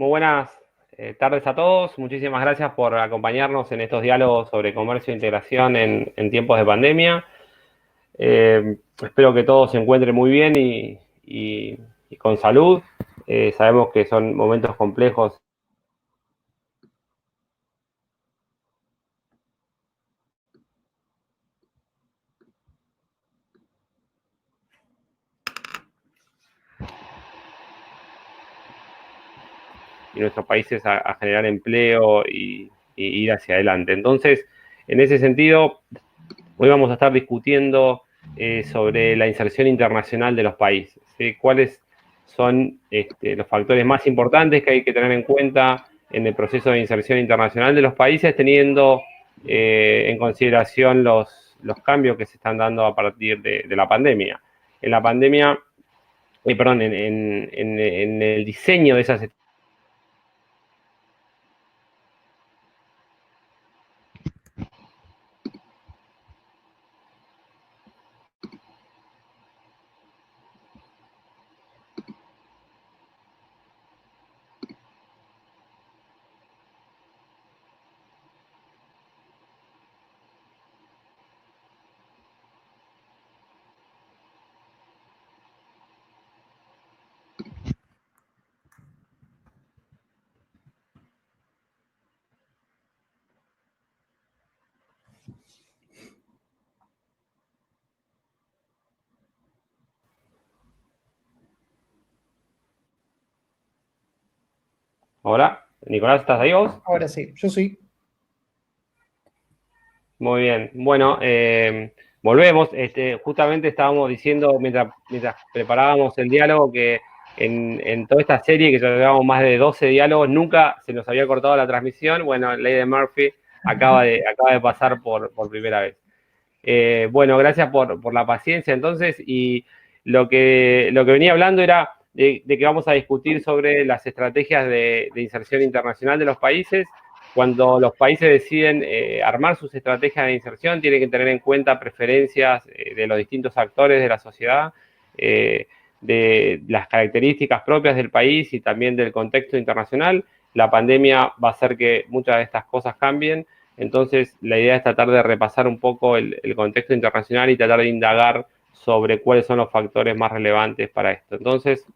Muy buenas tardes a todos. Muchísimas gracias por acompañarnos en estos diálogos sobre comercio e integración en tiempos de pandemia. Espero que todos se encuentren muy bien y con salud. Sabemos que son momentos complejos. Y nuestros países a generar empleo y ir hacia adelante. Entonces, en ese sentido, hoy vamos a estar discutiendo sobre la inserción internacional de los países, ¿sí? ¿Cuáles son los factores más importantes que hay que tener en cuenta en el proceso de inserción internacional de los países, teniendo en consideración los cambios que se están dando a partir de la pandemia? En la pandemia, perdón, en el diseño de esas. Hola, Nicolás, ¿estás ahí vos? Ahora sí, yo sí. Muy bien. Bueno, volvemos. Justamente estábamos diciendo, mientras preparábamos el diálogo, que en toda esta serie, que ya llevamos más de 12 diálogos, nunca se nos había cortado la transmisión. Bueno, ley de Murphy acaba de pasar por primera vez. Bueno, gracias por la paciencia entonces. Y lo que venía hablando era de que vamos a discutir sobre las estrategias de inserción internacional de los países. Cuando los países deciden armar sus estrategias de inserción, tienen que tener en cuenta preferencias de los distintos actores de la sociedad, de las características propias del país y también del contexto internacional. La pandemia va a hacer que muchas de estas cosas cambien. Entonces, la idea es tratar de repasar un poco el contexto internacional y tratar de indagar sobre cuáles son los factores más relevantes para esto. Entonces,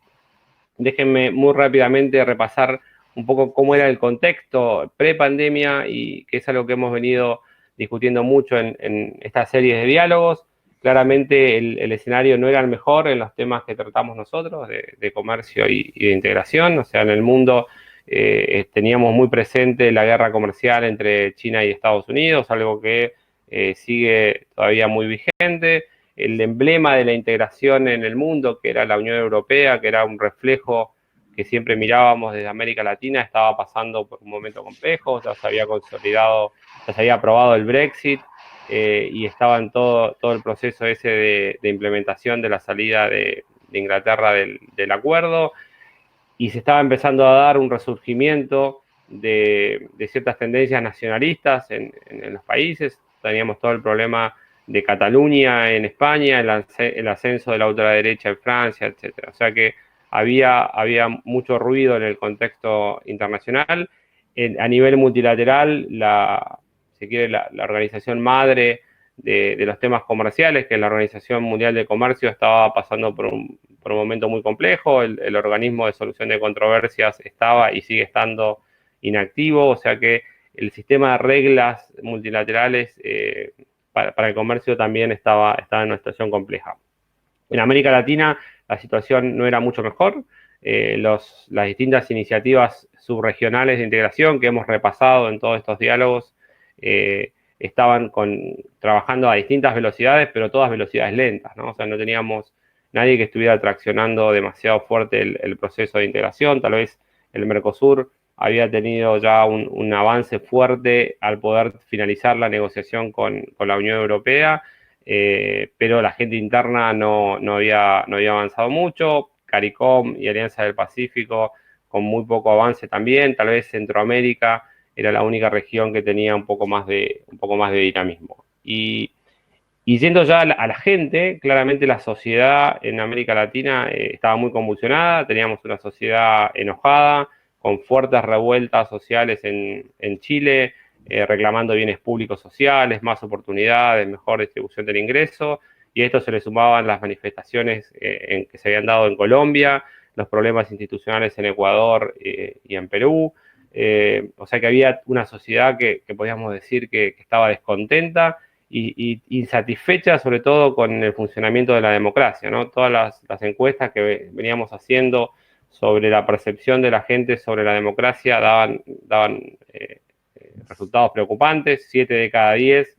déjenme muy rápidamente repasar un poco cómo era el contexto pre-pandemia, y que es algo que hemos venido discutiendo mucho en estas series de diálogos. Claramente el escenario no era el mejor en los temas que tratamos nosotros, de comercio y de integración. O sea, en el mundo teníamos muy presente la guerra comercial entre China y Estados Unidos, algo que sigue todavía muy vigente. El emblema de la integración en el mundo, que era la Unión Europea, que era un reflejo que siempre mirábamos desde América Latina, estaba pasando por un momento complejo. Ya se había consolidado, ya se había aprobado el Brexit, y estaba en todo el proceso ese de implementación de la salida de Inglaterra del acuerdo, y se estaba empezando a dar un resurgimiento de ciertas tendencias nacionalistas en los países. Teníamos todo el problema de Cataluña en España, el ascenso de la ultraderecha en Francia, etcétera. O sea que había mucho ruido en el contexto internacional. A nivel multilateral, si quiere, la organización madre de los temas comerciales, que es la Organización Mundial de Comercio, estaba pasando por un momento muy complejo. El organismo de solución de controversias estaba y sigue estando inactivo. O sea que el sistema de reglas multilaterales para el comercio también estaba en una situación compleja. En América Latina la situación no era mucho mejor. Las distintas iniciativas subregionales de integración que hemos repasado en todos estos diálogos estaban trabajando a distintas velocidades, pero todas velocidades lentas, ¿no? O sea, no teníamos nadie que estuviera traccionando demasiado fuerte el proceso de integración. Tal vez el Mercosur había tenido ya un avance fuerte al poder finalizar la negociación con la Unión Europea, pero la agenda interna no había avanzado mucho. CARICOM y Alianza del Pacífico con muy poco avance también. Tal vez Centroamérica era la única región que tenía un poco más de dinamismo. Y yendo ya a la gente, claramente la sociedad en América Latina estaba muy convulsionada. Teníamos una sociedad enojada, con fuertes revueltas sociales en Chile, reclamando bienes públicos sociales, más oportunidades, mejor distribución del ingreso, y a esto se le sumaban las manifestaciones que se habían dado en Colombia, los problemas institucionales en Ecuador y en Perú. O sea que había una sociedad que podíamos decir que estaba descontenta y insatisfecha, sobre todo con el funcionamiento de la democracia, ¿no? Todas las encuestas que veníamos haciendo sobre la percepción de la gente sobre la democracia daban resultados preocupantes. 7 de cada 10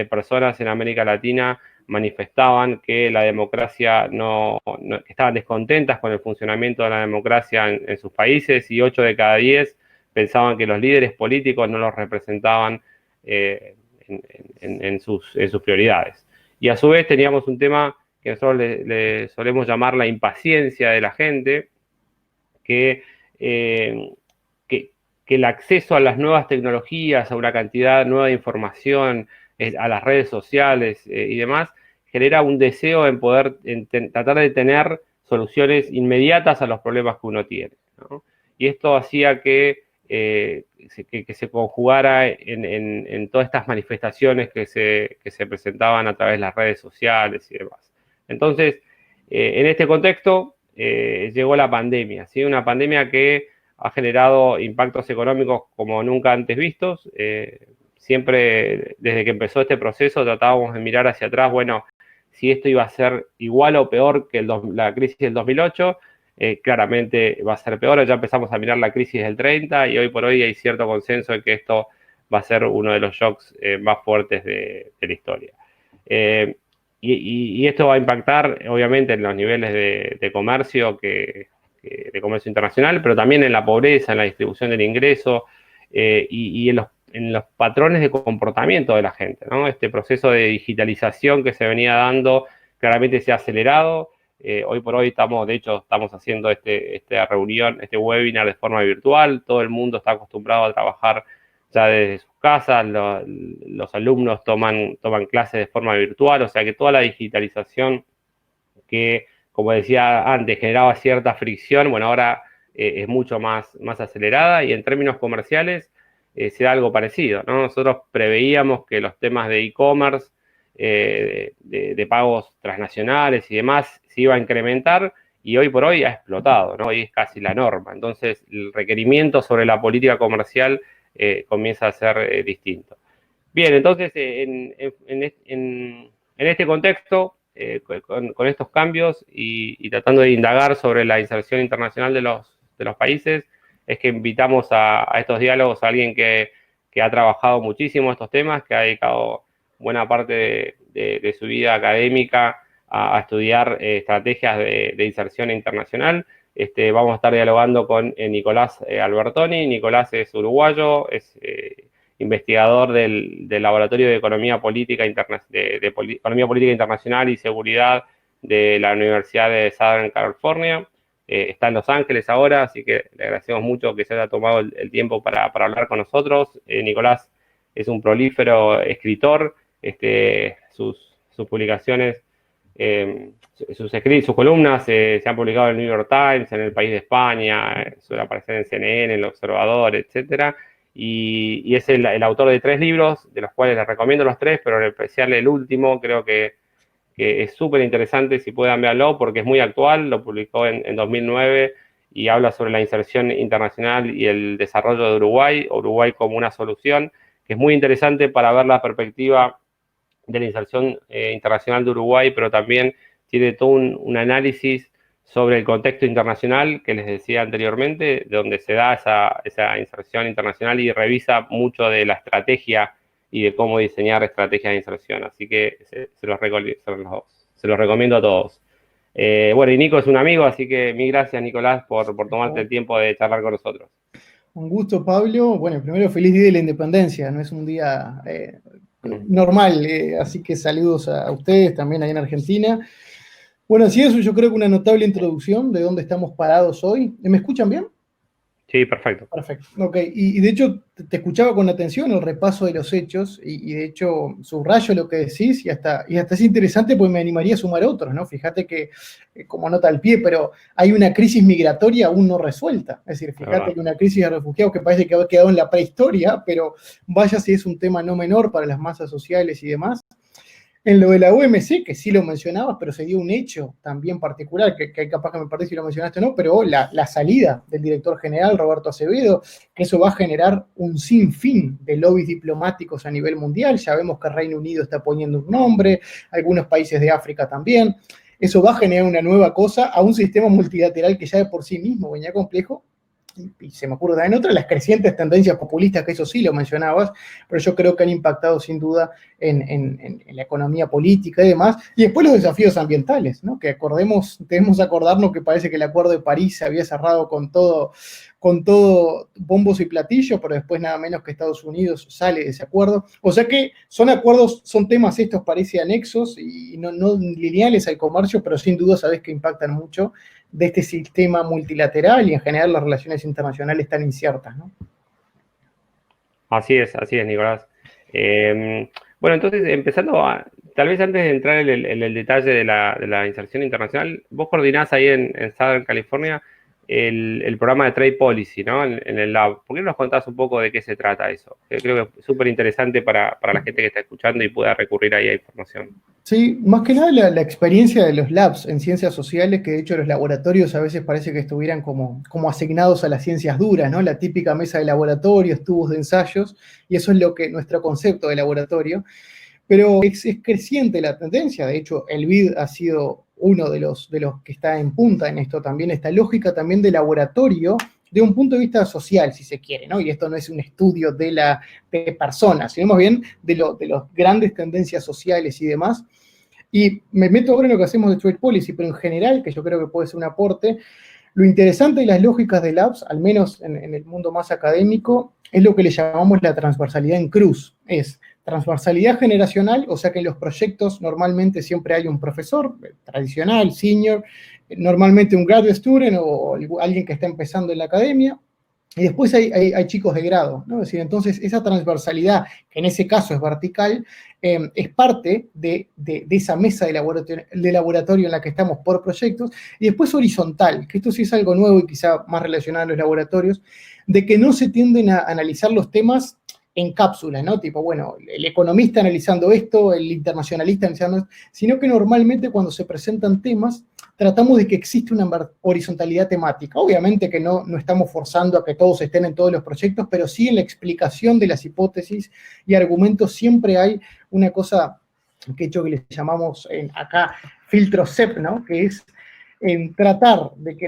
personas en América Latina manifestaban que la democracia que estaban descontentas con el funcionamiento de la democracia en sus países, y 8 de cada 10 pensaban que los líderes políticos no los representaban en sus prioridades. Y a su vez teníamos un tema que nosotros le solemos llamar la impaciencia de la gente, que el acceso a las nuevas tecnologías, a una cantidad nueva de información, a las redes sociales y demás, genera un deseo en poder tratar de tener soluciones inmediatas a los problemas que uno tiene, ¿no? Y esto hacía que se conjugara en todas estas manifestaciones que se presentaban a través de las redes sociales y demás. Entonces, en este contexto llegó la pandemia, ¿sí? Una pandemia que ha generado impactos económicos como nunca antes vistos. Siempre, desde que empezó este proceso, tratábamos de mirar hacia atrás, bueno, si esto iba a ser igual o peor que la crisis del 2008, claramente va a ser peor. Ya empezamos a mirar la crisis del 30 y hoy por hoy hay cierto consenso de que esto va a ser uno de los shocks más fuertes de la historia. Y esto va a impactar, obviamente, en los niveles de comercio, de comercio internacional, pero también en la pobreza, en la distribución del ingreso y en los patrones de comportamiento de la gente, ¿no? Este proceso de digitalización que se venía dando claramente se ha acelerado. Hoy por hoy estamos haciendo esta reunión, este webinar de forma virtual. Todo el mundo está acostumbrado a trabajar ya desde sus casas. Los alumnos toman clases de forma virtual, o sea que toda la digitalización que, como decía antes, generaba cierta fricción, bueno, ahora es mucho más acelerada, y en términos comerciales se da algo parecido, ¿no? Nosotros preveíamos que los temas de e-commerce, de pagos transnacionales y demás, se iba a incrementar, y hoy por hoy ha explotado, ¿no? Hoy es casi la norma. Entonces, el requerimiento sobre la política comercial comienza a ser distinto. Bien, entonces, en este contexto, con estos cambios y tratando de indagar sobre la inserción internacional de los países, es que invitamos a estos diálogos a alguien que ha trabajado muchísimo estos temas, que ha dedicado buena parte de su vida académica a estudiar estrategias de inserción internacional. Vamos a estar dialogando con Nicolás Albertoni. Nicolás es uruguayo, es investigador del Laboratorio de Economía Política, Economía Política Internacional y Seguridad de la Universidad de Southern California. Está en Los Ángeles ahora, así que le agradecemos mucho que se haya tomado el tiempo para hablar con nosotros. Nicolás es un prolífero escritor. Sus publicaciones, sus columnas se han publicado en el New York Times, en El País de España, suele aparecer en CNN, en El Observador, etcétera. Y es el autor de 3 libros, de los cuales les recomiendo los 3, pero en especial el último, creo que es súper interesante, si pueden verlo, porque es muy actual. Lo publicó en 2009 y habla sobre la inserción internacional y el desarrollo de Uruguay como una solución, que es muy interesante para ver la perspectiva de la inserción internacional de Uruguay, pero también tiene todo un análisis sobre el contexto internacional que les decía anteriormente, donde se da esa inserción internacional, y revisa mucho de la estrategia y de cómo diseñar estrategias de inserción. Así que se los recomiendo a todos. Bueno, y Nico es un amigo, así que mil gracias, Nicolás, por tomarte el tiempo de charlar con nosotros. Un gusto, Pablo. Bueno, primero, feliz Día de la Independencia. No es un día normal, así que saludos a ustedes también allá en Argentina. Bueno, así eso, yo creo que una notable introducción de dónde estamos parados hoy. ¿Me escuchan bien? Sí, perfecto. Perfecto. Ok, y de hecho te escuchaba con atención el repaso de los hechos y de hecho subrayo lo que decís y hasta es interesante porque me animaría a sumar otros, ¿no? Fíjate que, como nota al pie, pero hay una crisis migratoria aún no resuelta. Es decir, La fíjate verdad. que una crisis de refugiados que parece que ha quedado en la prehistoria, pero vaya si es un tema no menor para las masas sociales y demás. En lo de la OMC, que sí lo mencionabas, pero se dio un hecho también particular, que capaz que me perdí si lo mencionaste o no, pero la salida del director general, Roberto Acevedo, que eso va a generar un sinfín de lobbies diplomáticos a nivel mundial. Ya vemos que Reino Unido está poniendo un nombre, algunos países de África también. Eso va a generar una nueva cosa a un sistema multilateral que ya de por sí mismo venía complejo. Y se me ocurre también otra, las crecientes tendencias populistas, que eso sí lo mencionabas, pero yo creo que han impactado sin duda en la economía política y demás. Y después los desafíos ambientales, ¿no? Que debemos acordarnos que parece que el Acuerdo de París se había cerrado con todo bombos y platillos, pero después nada menos que Estados Unidos sale de ese acuerdo. O sea que son temas estos parece anexos y no lineales al comercio, pero sin duda sabes que impactan mucho de este sistema multilateral y en general las relaciones internacionales tan inciertas, ¿no? Así es, Nicolás. Bueno, entonces, tal vez antes de entrar en el detalle de la inserción internacional, vos coordinás ahí en Southern California el programa de Trade Policy, ¿no? En el Lab. ¿Por qué no nos contás un poco de qué se trata eso? Creo que es súper interesante para la gente que está escuchando y pueda recurrir ahí a información. Sí, más que nada la experiencia de los labs en ciencias sociales, que de hecho los laboratorios a veces parece que estuvieran como asignados a las ciencias duras, ¿no? La típica mesa de laboratorios, tubos de ensayos, y eso es lo que nuestro concepto de laboratorio. Pero es creciente la tendencia, de hecho el BID ha sido uno de los que está en punta en esto también, esta lógica también de laboratorio de un punto de vista social, si se quiere, ¿no? Y esto no es un estudio de personas, sino más bien de los grandes tendencias sociales y demás. Y me meto ahora en lo que hacemos de Trade Policy, pero en general, que yo creo que puede ser un aporte, lo interesante de las lógicas de labs, al menos en el mundo más académico, es lo que le llamamos la transversalidad en cruz. Es transversalidad generacional, o sea que en los proyectos normalmente siempre hay un profesor tradicional, senior, normalmente un graduate student o alguien que está empezando en la academia, y después hay chicos de grado, ¿no? Es decir, entonces esa transversalidad, que en ese caso es vertical, es parte de esa mesa de laboratorio en la que estamos por proyectos, y después horizontal, que esto sí es algo nuevo y quizá más relacionado a los laboratorios, de que no se tienden a analizar los temas en cápsulas, ¿no? Tipo, bueno, el economista analizando esto, el internacionalista analizando esto, sino que normalmente cuando se presentan temas, tratamos de que existe una horizontalidad temática. Obviamente que no estamos forzando a que todos estén en todos los proyectos, pero sí en la explicación de las hipótesis y argumentos siempre hay una cosa que le llamamos acá filtro CEP, ¿no? Que es en tratar de que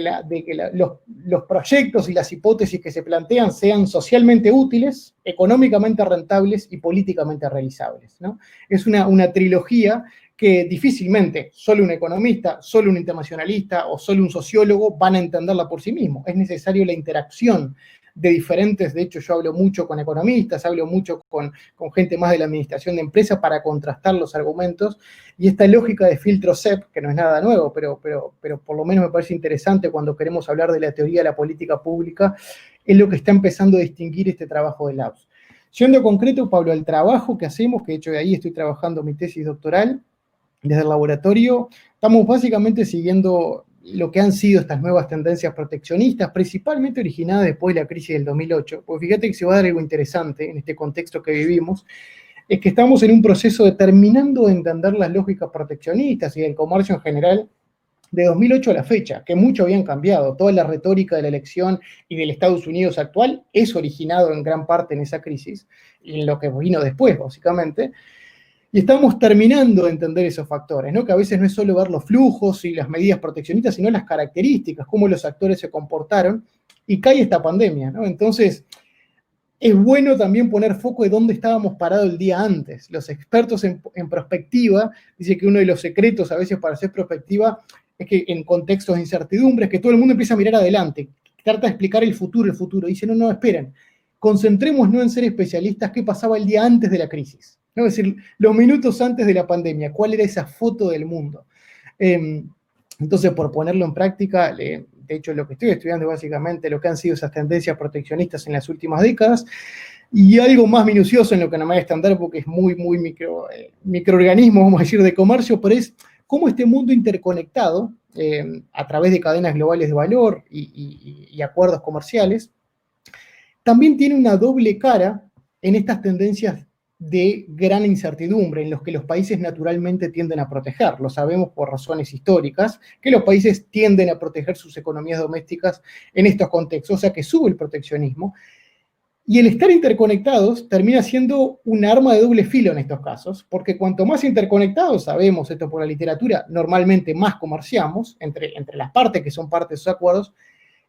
los proyectos y las hipótesis que se plantean sean socialmente útiles, económicamente rentables y políticamente realizables, ¿no? Es una trilogía que difícilmente solo un economista, solo un internacionalista o solo un sociólogo van a entenderla por sí mismos. Es necesario la interacción de diferentes, de hecho yo hablo mucho con economistas, hablo mucho con gente más de la administración de empresas para contrastar los argumentos, y esta lógica de filtro CEP, que no es nada nuevo, pero por lo menos me parece interesante cuando queremos hablar de la teoría de la política pública, es lo que está empezando a distinguir este trabajo de Labs. Siendo concreto, Pablo, el trabajo que hacemos, que de hecho de ahí estoy trabajando mi tesis doctoral, desde el laboratorio, estamos básicamente siguiendo lo que han sido estas nuevas tendencias proteccionistas, principalmente originadas después de la crisis del 2008. Porque fíjate que se va a dar algo interesante en este contexto que vivimos, es que estamos en un proceso de terminando de entender las lógicas proteccionistas y del comercio en general de 2008 a la fecha, que mucho habían cambiado. Toda la retórica de la elección y del Estados Unidos actual es originado en gran parte en esa crisis y en lo que vino después, básicamente. Y estamos terminando de entender esos factores, ¿no? Que a veces no es solo ver los flujos y las medidas proteccionistas, sino las características, cómo los actores se comportaron, y cae esta pandemia, ¿no? Entonces, es bueno también poner foco de dónde estábamos parados el día antes. Los expertos en prospectiva dicen que uno de los secretos a veces para hacer prospectiva es que en contextos de incertidumbre es que todo el mundo empieza a mirar adelante, trata de explicar el futuro. Dice, no, esperen, concentrémonos no en ser especialistas, qué pasaba el día antes de la crisis, ¿no? Es decir, los minutos antes de la pandemia, cuál era esa foto del mundo. Entonces, por ponerlo en práctica, de hecho lo que estoy estudiando es básicamente lo que han sido esas tendencias proteccionistas en las últimas décadas, y algo más minucioso en lo que no me voy a extender porque es muy microorganismo, vamos a decir, de comercio, pero es cómo este mundo interconectado, a través de cadenas globales de valor y acuerdos comerciales, también tiene una doble cara en estas tendencias de gran incertidumbre, en los que los países naturalmente tienden a proteger. Lo sabemos por razones históricas, que los países tienden a proteger sus economías domésticas en estos contextos, o sea que sube el proteccionismo. Y el estar interconectados termina siendo un arma de doble filo en estos casos, porque cuanto más interconectados, sabemos esto por la literatura, normalmente más comerciamos entre las partes que son parte de esos acuerdos,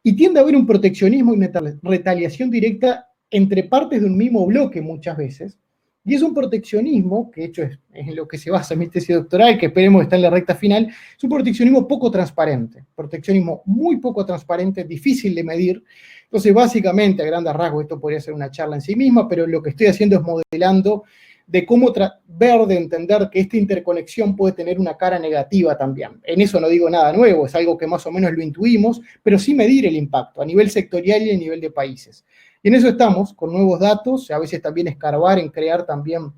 y tiende a haber un proteccionismo y una retaliación directa entre partes de un mismo bloque muchas veces, y es un proteccionismo, que de hecho es en lo que se basa mi tesis doctoral, que esperemos está en la recta final, es un proteccionismo poco transparente, proteccionismo muy poco transparente, difícil de medir. Entonces, básicamente, a grandes rasgos, esto podría ser una charla en sí misma, pero lo que estoy haciendo es modelando de cómo ver de entender que esta interconexión puede tener una cara negativa también. En eso no digo nada nuevo, es algo que más o menos lo intuimos, pero sí medir el impacto a nivel sectorial y a nivel de países. Y en eso estamos, con nuevos datos, a veces también escarbar en crear también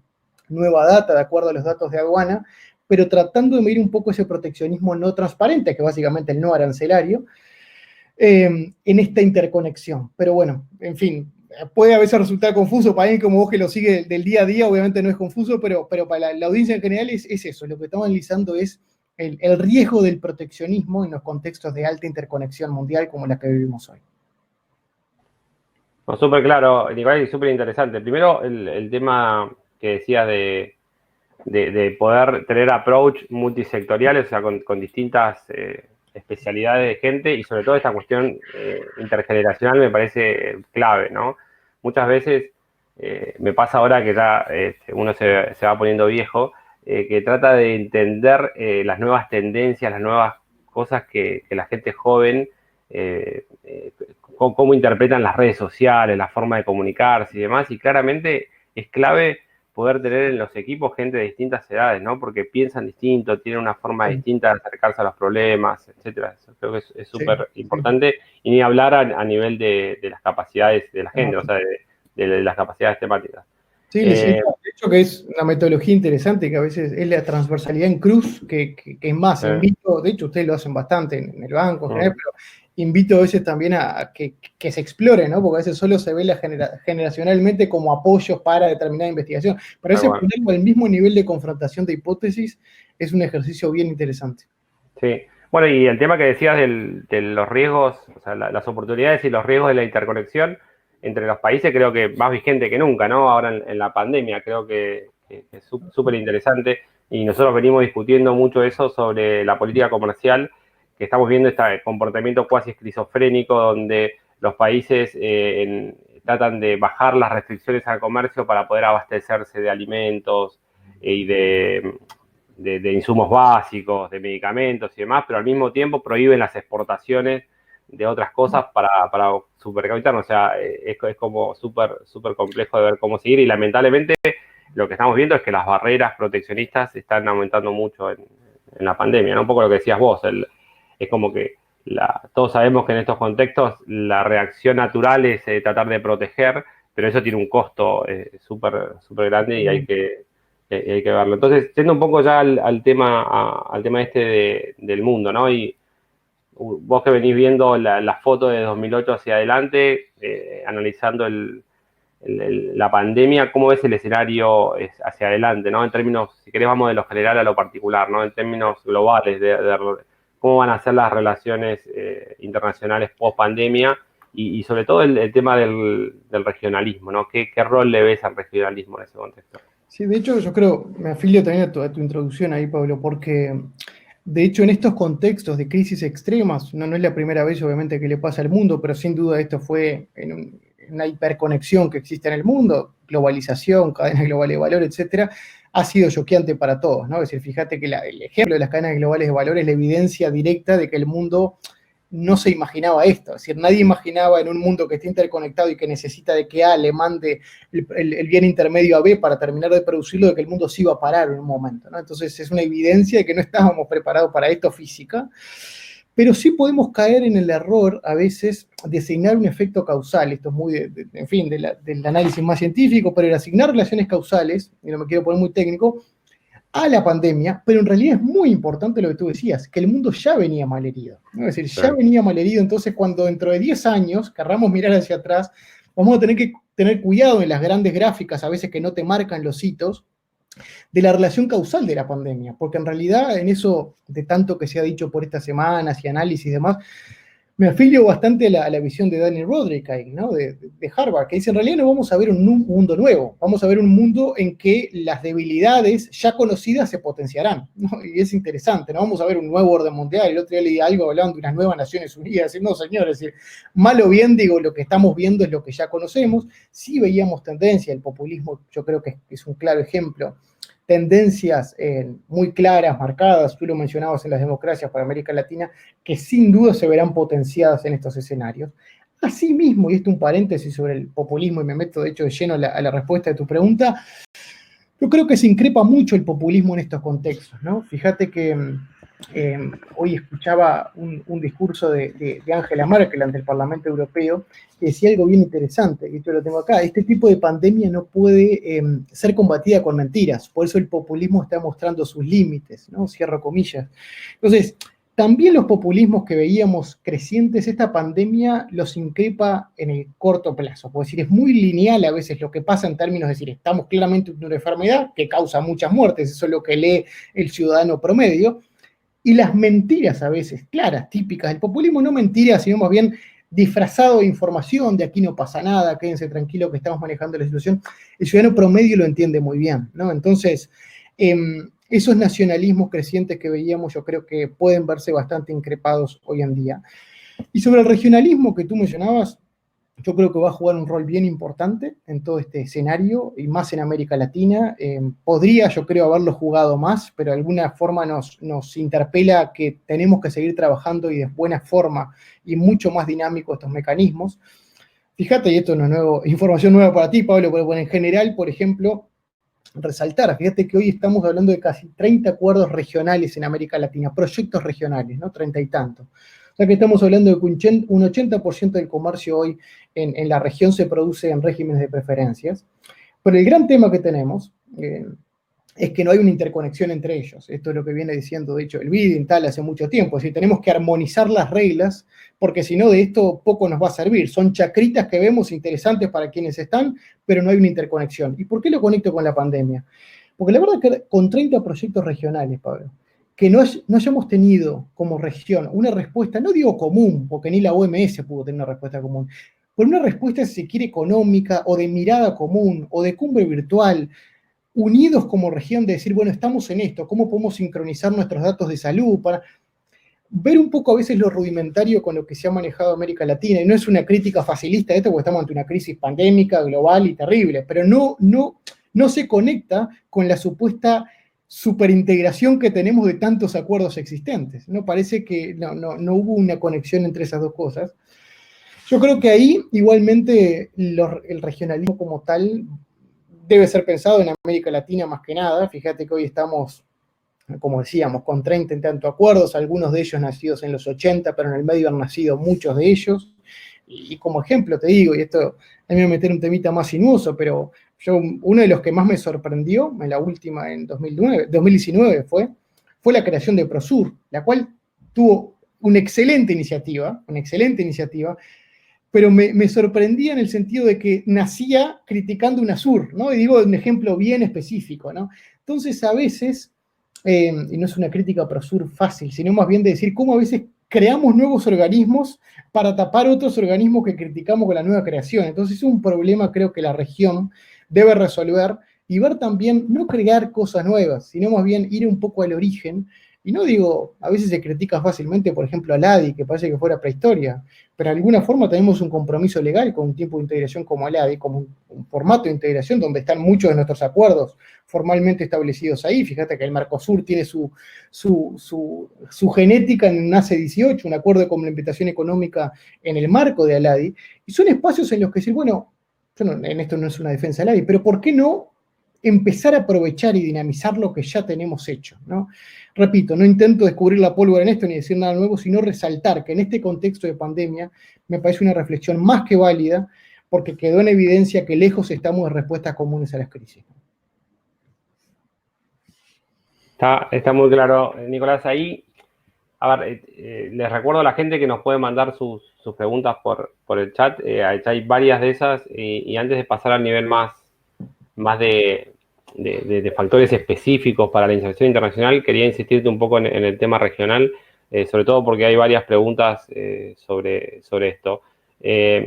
nueva data de acuerdo a los datos de aduana, pero tratando de medir un poco ese proteccionismo no transparente, que es básicamente el no arancelario, en esta interconexión. Pero bueno, en fin, puede a veces resultar confuso para alguien como vos que lo sigue del día a día, obviamente no es confuso, pero para la audiencia en general es eso. Lo que estamos analizando es el riesgo del proteccionismo en los contextos de alta interconexión mundial como la que vivimos hoy. No, súper claro, Nicolás, y súper interesante. Primero, el tema que decías de poder tener approach multisectoriales, o sea, con distintas especialidades de gente, y sobre todo esta cuestión intergeneracional me parece clave, ¿no? Muchas veces me pasa ahora que ya uno se va poniendo viejo, que trata de entender las nuevas tendencias, las nuevas cosas que la gente joven, cómo interpretan las redes sociales, la forma de comunicarse y demás, y claramente es clave poder tener en los equipos gente de distintas edades, ¿no? Porque piensan distinto, tienen una forma distinta de acercarse a los problemas, etcétera. Eso creo que es súper importante, y ni hablar a nivel de las capacidades de la gente, o sea, de las capacidades temáticas. Sí, de hecho que es una metodología interesante, que a veces es la transversalidad en cruz, que es más, invito, de hecho ustedes lo hacen bastante en el banco en general, pero invito a veces también a que se explore, ¿no? Porque a veces solo se ve generacionalmente como apoyos para determinada investigación. Pero ese ponerlo al mismo nivel de confrontación de hipótesis es un ejercicio bien interesante. Sí. Bueno, y el tema que decías de los riesgos, o sea, las oportunidades y los riesgos de la interconexión entre los países, creo que más vigente que nunca, ¿no? Ahora en la pandemia, creo que es súper interesante, y nosotros venimos discutiendo mucho eso sobre la política comercial, que estamos viendo este comportamiento cuasi esquizofrénico donde los países tratan de bajar las restricciones al comercio para poder abastecerse de alimentos y de insumos básicos, de medicamentos y demás, pero al mismo tiempo prohíben las exportaciones de otras cosas para supercapitarnos. O sea, es como súper complejo de ver cómo seguir, y lamentablemente lo que estamos viendo es que las barreras proteccionistas están aumentando mucho en la pandemia, ¿no? Un poco lo que decías vos, es como que todos sabemos que en estos contextos la reacción natural es tratar de proteger, pero eso tiene un costo súper grande, y hay que verlo. Entonces, yendo un poco ya al tema del mundo, ¿no? Y vos que venís viendo la foto de 2008 hacia adelante, analizando la pandemia, ¿cómo ves el escenario hacia adelante, ¿no? En términos, si querés, vamos de lo general a lo particular, ¿no? En términos globales, cómo van a ser las relaciones internacionales post pandemia, y sobre todo el tema del regionalismo, ¿no? ¿Qué rol le ves al regionalismo en ese contexto? Sí, de hecho, yo creo, me afilio también a tu introducción ahí, Pablo, porque de hecho en estos contextos de crisis extremas, no es la primera vez obviamente que le pasa al mundo, pero sin duda esto fue en una hiperconexión que existe en el mundo, globalización, cadenas globales de valor, etcétera, ha sido choqueante para todos, ¿no? Es decir, fíjate que el ejemplo de las cadenas globales de valor es la evidencia directa de que el mundo no se imaginaba esto. Es decir, nadie imaginaba en un mundo que está interconectado y que necesita de que A le mande el bien intermedio a B para terminar de producirlo, de que el mundo se iba a parar en un momento, ¿no? Entonces es una evidencia de que no estábamos preparados para esto física. pero sí podemos caer en el error a veces de asignar un efecto causal. Esto es muy, en fin, del análisis más científico, pero el asignar relaciones causales, y no me quiero poner muy técnico, a la pandemia, pero en realidad es muy importante lo que tú decías, que el mundo ya venía malherido, ¿no? Es decir, ya venía malherido, entonces cuando dentro de 10 años querramos mirar hacia atrás, vamos a tener que tener cuidado en las grandes gráficas, a veces que no te marcan los hitos, de la relación causal de la pandemia, porque en realidad en eso de tanto que se ha dicho por estas semanas y análisis y demás, me afilio bastante a la visión de Daniel Roderick ahí, ¿no? de Harvard, que dice, en realidad no vamos a ver un mundo nuevo, vamos a ver un mundo en que las debilidades ya conocidas se potenciarán, ¿no? Y es interesante, no vamos a ver un nuevo orden mundial. El otro día leí algo hablando de unas nuevas Naciones Unidas, no señores, es decir, mal o bien, digo, lo que estamos viendo es lo que ya conocemos. Sí veíamos tendencia, el populismo yo creo que es un claro ejemplo, tendencias muy claras, marcadas, tú lo mencionabas en las democracias para América Latina, que sin duda se verán potenciadas en estos escenarios. Asimismo, y esto un paréntesis sobre el populismo, y me meto de hecho de lleno a la respuesta de tu pregunta, yo creo que se increpa mucho el populismo en estos contextos, ¿no? Fíjate que hoy escuchaba un discurso de Angela Merkel ante el Parlamento Europeo que decía algo bien interesante, y yo lo tengo acá: este tipo de pandemia no puede ser combatida con mentiras, por eso el populismo está mostrando sus límites, ¿no? Cierro comillas. Entonces, también los populismos que veíamos crecientes, esta pandemia los increpa en el corto plazo. Puedo decir, es muy lineal a veces lo que pasa en términos de decir, estamos claramente en una enfermedad que causa muchas muertes, eso es lo que lee el ciudadano promedio, y las mentiras a veces, claras, típicas del populismo, no mentiras, sino más bien disfrazado de información, de aquí no pasa nada, quédense tranquilos que estamos manejando la situación, el ciudadano promedio lo entiende muy bien, ¿no? Entonces, esos nacionalismos crecientes que veíamos yo creo que pueden verse bastante increpados hoy en día. Y sobre el regionalismo que tú mencionabas, yo creo que va a jugar un rol bien importante en todo este escenario, y más en América Latina. Podría, yo creo, haberlo jugado más, pero de alguna forma nos interpela que tenemos que seguir trabajando y de buena forma y mucho más dinámico estos mecanismos. Fíjate, y esto no es información nueva para ti, Pablo, pero en general, por ejemplo, resaltar, fíjate que hoy estamos hablando de casi 30 acuerdos regionales en América Latina, proyectos regionales, ¿no? 30 y tanto. O sea que estamos hablando de que un 80% del comercio hoy en la región se produce en regímenes de preferencias. Pero el gran tema que tenemos es que no hay una interconexión entre ellos. Esto es lo que viene diciendo, de hecho, el bidding tal hace mucho tiempo. Es decir, tenemos que armonizar las reglas, porque si no, de esto poco nos va a servir. Son chacritas que vemos interesantes para quienes están, pero no hay una interconexión. ¿Y por qué lo conecto con la pandemia? Porque la verdad es que con 30 proyectos regionales, Pablo, que no hayamos tenido como región una respuesta, no digo común, porque ni la OMS pudo tener una respuesta común, pero una respuesta, si se quiere, económica, o de mirada común, o de cumbre virtual, unidos como región, de decir, bueno, estamos en esto, ¿cómo podemos sincronizar nuestros datos de salud? Para ver un poco a veces lo rudimentario con lo que se ha manejado América Latina, y no es una crítica facilista de esto, porque estamos ante una crisis pandémica, global y terrible, pero no se conecta con la supuesta superintegración que tenemos de tantos acuerdos existentes, ¿no? Parece que no hubo una conexión entre esas dos cosas. Yo creo que ahí, igualmente, el regionalismo como tal debe ser pensado en América Latina más que nada. Fíjate que hoy estamos, como decíamos, con 30 y tanto acuerdos, algunos de ellos nacidos en los 80, pero en el medio han nacido muchos de ellos. Y como ejemplo te digo, y esto a mí me voy a meter un temita más sinuoso, pero uno de los que más me sorprendió en la última, en 2019 fue la creación de Prosur, la cual tuvo una excelente iniciativa, pero me sorprendía en el sentido de que nacía criticando UNASUR, ¿no? Y digo un ejemplo bien específico, ¿no? Entonces, a veces, y no es una crítica a Prosur fácil, sino más bien de decir cómo a veces creamos nuevos organismos para tapar otros organismos que criticamos con la nueva creación. Entonces, es un problema, creo que la región debe resolver, y ver también, no crear cosas nuevas, sino más bien ir un poco al origen. Y no digo, a veces se critica fácilmente, por ejemplo, al ADI, que parece que fuera prehistoria, pero de alguna forma tenemos un compromiso legal con un tiempo de integración como el ADI, como un formato de integración donde están muchos de nuestros acuerdos formalmente establecidos ahí. Fíjate que el Mercosur tiene su genética en un ACE 18, un acuerdo de complementación económica en el marco de ALADI, y son espacios en los que decir, bueno, en esto no es una defensa del ADI, pero ¿por qué no empezar a aprovechar y dinamizar lo que ya tenemos hecho, ¿no? Repito, no intento descubrir la pólvora en esto ni decir nada nuevo, sino resaltar que en este contexto de pandemia me parece una reflexión más que válida, porque quedó en evidencia que lejos estamos de respuestas comunes a las crisis. Está muy claro, Nicolás. Ahí, a ver, les recuerdo a la gente que nos puede mandar sus preguntas por el chat. Hay varias de esas, y antes de pasar al nivel más de factores específicos para la inserción internacional, quería insistirte un poco en el tema regional, sobre todo porque hay varias preguntas sobre esto.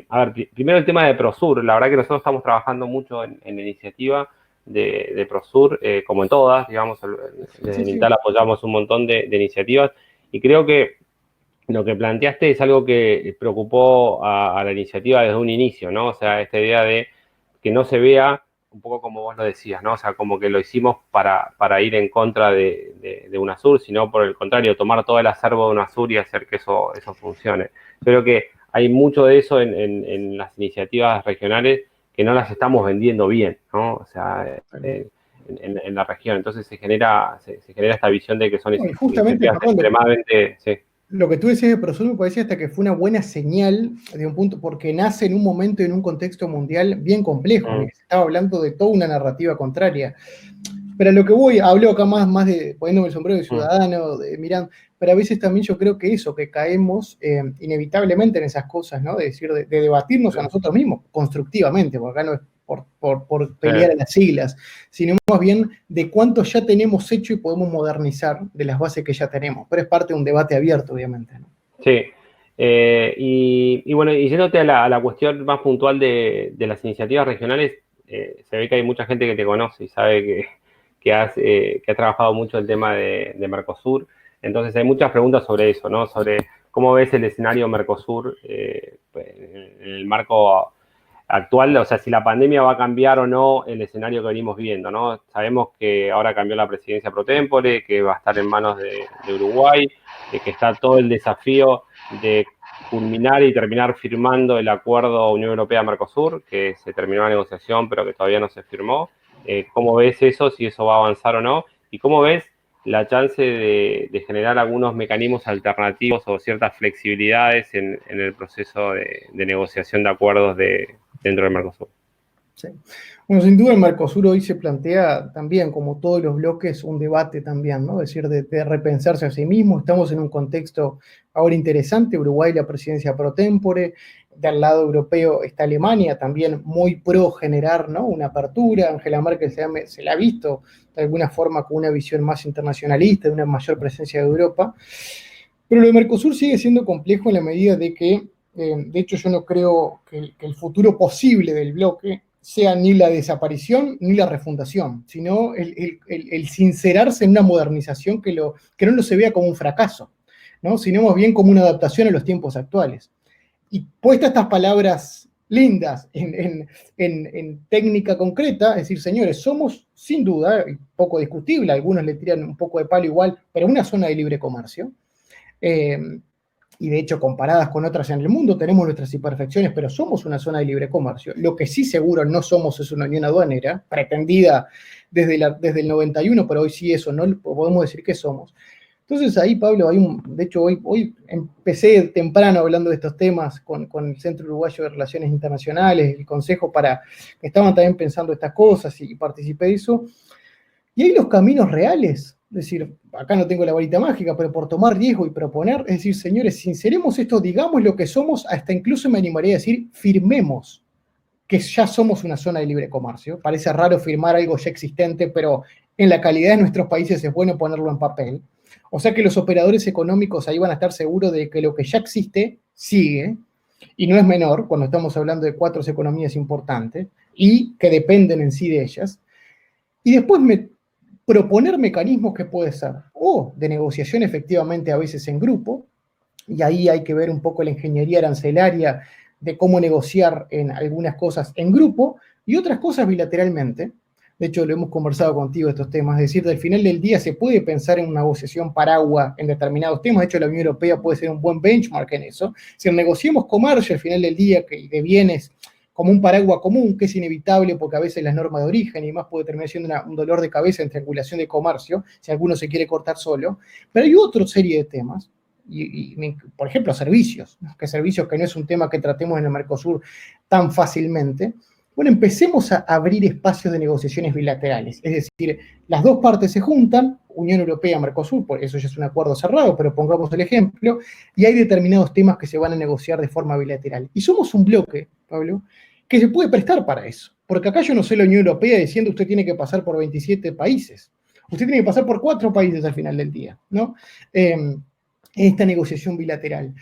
A ver, primero el tema de Prosur. La verdad que nosotros estamos trabajando mucho en la iniciativa de Prosur, como en todas, digamos, desde Nintal apoyamos un montón de iniciativas, y creo que lo que planteaste es algo que preocupó a la iniciativa desde un inicio, ¿no? O sea, esta idea de que no se vea, un poco como vos lo decías, ¿no? O sea, como que lo hicimos para ir en contra de UNASUR, sino por el contrario, tomar todo el acervo de UNASUR y hacer que eso funcione. Creo que hay mucho de eso en las iniciativas regionales que no las estamos vendiendo bien, ¿no? O sea, en la región. Entonces se genera esta visión de que son iniciativas extremadamente... Sí. Lo que tú decías de Prosur me parece hasta que fue una buena señal de un punto, porque nace en un momento y en un contexto mundial bien complejo, en el que se estaba hablando de toda una narrativa contraria. Pero a lo que voy, hablo acá más de poniéndome el sombrero de ciudadano, mirando, pero a veces también yo creo que eso, que caemos inevitablemente en esas cosas, ¿no? De decir, de debatirnos a nosotros mismos, constructivamente, porque acá no es por pelear a las siglas, sino más bien de cuánto ya tenemos hecho y podemos modernizar de las bases que ya tenemos. Pero es parte de un debate abierto, obviamente, ¿no? Sí. Y bueno, y yéndote a la cuestión más puntual de las iniciativas regionales, se ve que hay mucha gente que te conoce y sabe que has trabajado mucho el tema de Mercosur. Entonces hay muchas preguntas sobre eso, ¿no? Sobre cómo ves el escenario Mercosur en el marco actual, o sea, si la pandemia va a cambiar o no el escenario que venimos viendo, ¿no? Sabemos que ahora cambió la presidencia pro tempore, que va a estar en manos de Uruguay, que está todo el desafío de culminar y terminar firmando el acuerdo Unión Europea-Mercosur, que se terminó la negociación, pero que todavía no se firmó. ¿Cómo ves eso, si eso va a avanzar o no? ¿Y cómo ves la chance de generar algunos mecanismos alternativos o ciertas flexibilidades en el proceso de negociación de acuerdos dentro del Mercosur? Sí. Bueno, sin duda el Mercosur hoy se plantea también, como todos los bloques, un debate también, ¿no? Es decir, de repensarse a sí mismo. Estamos en un contexto ahora interesante, Uruguay la presidencia pro tempore, del lado europeo está Alemania, también muy pro generar, ¿no? Una apertura. Angela Merkel se la ha visto de alguna forma con una visión más internacionalista, de una mayor presencia de Europa. Pero lo de Mercosur sigue siendo complejo en la medida de que, de hecho, yo no creo que el futuro posible del bloque sea ni la desaparición ni la refundación, sino el sincerarse en una modernización que no lo se vea como un fracaso, ¿no? Sino más bien como una adaptación a los tiempos actuales. Y puestas estas palabras lindas en técnica concreta, es decir, señores, somos sin duda, poco discutible, algunos le tiran un poco de palo igual, pero una zona de libre comercio. Y de hecho, comparadas con otras en el mundo, tenemos nuestras imperfecciones, pero somos una zona de libre comercio. Lo que sí seguro no somos es una unión aduanera, pretendida desde el 91, pero hoy sí eso no podemos decir que somos. Entonces ahí, Pablo, de hecho hoy empecé temprano hablando de estos temas con el Centro Uruguayo de Relaciones Internacionales, el Consejo, que estaban también pensando estas cosas y participé de eso. Y hay los caminos reales. Es decir, acá no tengo la varita mágica, pero por tomar riesgo y proponer, es decir, señores, sinceremos esto, digamos lo que somos, hasta incluso me animaría a decir, firmemos que ya somos una zona de libre comercio. Parece raro firmar algo ya existente, pero en la calidad de nuestros países es bueno ponerlo en papel. O sea que los operadores económicos ahí van a estar seguros de que lo que ya existe sigue, y no es menor cuando estamos hablando de 4 economías importantes y que dependen en sí de ellas. Y después proponer mecanismos que puede ser o de negociación efectivamente a veces en grupo, y ahí hay que ver un poco la ingeniería arancelaria de cómo negociar en algunas cosas en grupo y otras cosas bilateralmente. De hecho, lo hemos conversado contigo estos temas, es decir, al final del día se puede pensar en una negociación paraguas en determinados temas. De hecho, la Unión Europea puede ser un buen benchmark en eso. Si negociemos comercio al final del día de bienes como un paraguas común, que es inevitable porque a veces las normas de origen y más puede terminar siendo un dolor de cabeza en triangulación de comercio, si alguno se quiere cortar solo, pero hay otra serie de temas, por ejemplo, servicios, ¿no? Que servicios que no es un tema que tratemos en el Mercosur tan fácilmente. Bueno, empecemos a abrir espacios de negociaciones bilaterales, es decir, las dos partes se juntan, Unión Europea, Mercosur, por eso ya es un acuerdo cerrado, pero pongamos el ejemplo, y hay determinados temas que se van a negociar de forma bilateral. Y somos un bloque, Pablo, que se puede prestar para eso, porque acá yo no soy la Unión Europea diciendo usted tiene que pasar por 27 países, usted tiene que pasar por 4 países al final del día, ¿no? Esta negociación bilateral.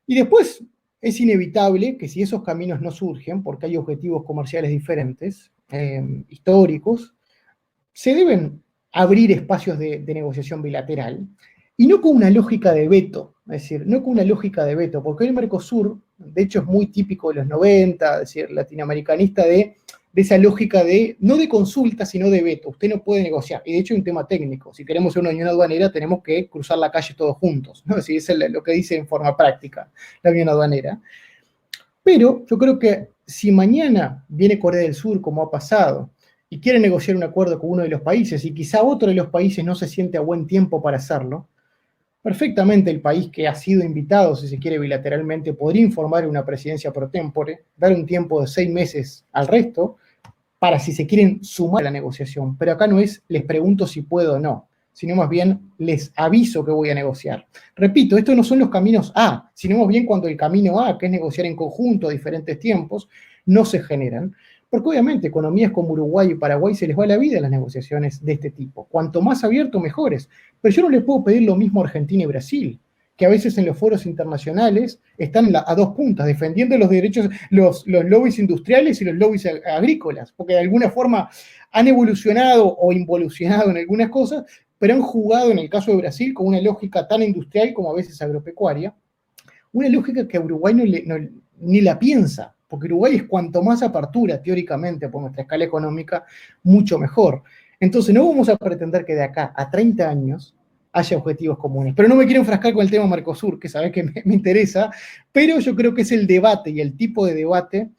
Y después es inevitable que si esos caminos no surgen, porque hay objetivos comerciales diferentes, históricos, se deben abrir espacios de negociación bilateral, y no con una lógica de veto, es decir, no con una lógica de veto, porque el Mercosur, de hecho es muy típico de los 90, es decir, latinoamericanista, de esa lógica de, no de consulta, sino de veto. Usted no puede negociar, y de hecho hay un tema técnico. Si queremos una unión aduanera, tenemos que cruzar la calle todos juntos, ¿no? Es decir, es lo que dice en forma práctica la unión aduanera. Pero yo creo que si mañana viene Corea del Sur, como ha pasado, y quiere negociar un acuerdo con uno de los países, y quizá otro de los países no se siente a buen tiempo para hacerlo, perfectamente el país que ha sido invitado, si se quiere bilateralmente, podría informar a una presidencia pro tempore, dar un tiempo de 6 meses al resto, para si se quieren sumar a la negociación. Pero acá no es les pregunto si puedo o no, sino más bien les aviso que voy a negociar. Repito, estos no son los caminos A, sino más bien cuando el camino A, que es negociar en conjunto a diferentes tiempos, no se generan. Porque obviamente economías como Uruguay y Paraguay se les va la vida en las negociaciones de este tipo. Cuanto más abierto, mejores. Pero yo no le puedo pedir lo mismo a Argentina y Brasil, que a veces en los foros internacionales están a dos puntas, defendiendo los derechos, los lobbies industriales y los lobbies agrícolas, porque de alguna forma han evolucionado o involucionado en algunas cosas, pero han jugado, en el caso de Brasil, con una lógica tan industrial como a veces agropecuaria, una lógica que a Uruguay ni la piensa, porque Uruguay es cuanto más apertura, teóricamente, por nuestra escala económica, mucho mejor. Entonces no vamos a pretender que de acá a 30 años haya objetivos comunes. Pero no me quiero enfrascar con el tema Mercosur, que sabés que me interesa, pero yo creo que es el debate y el tipo de debate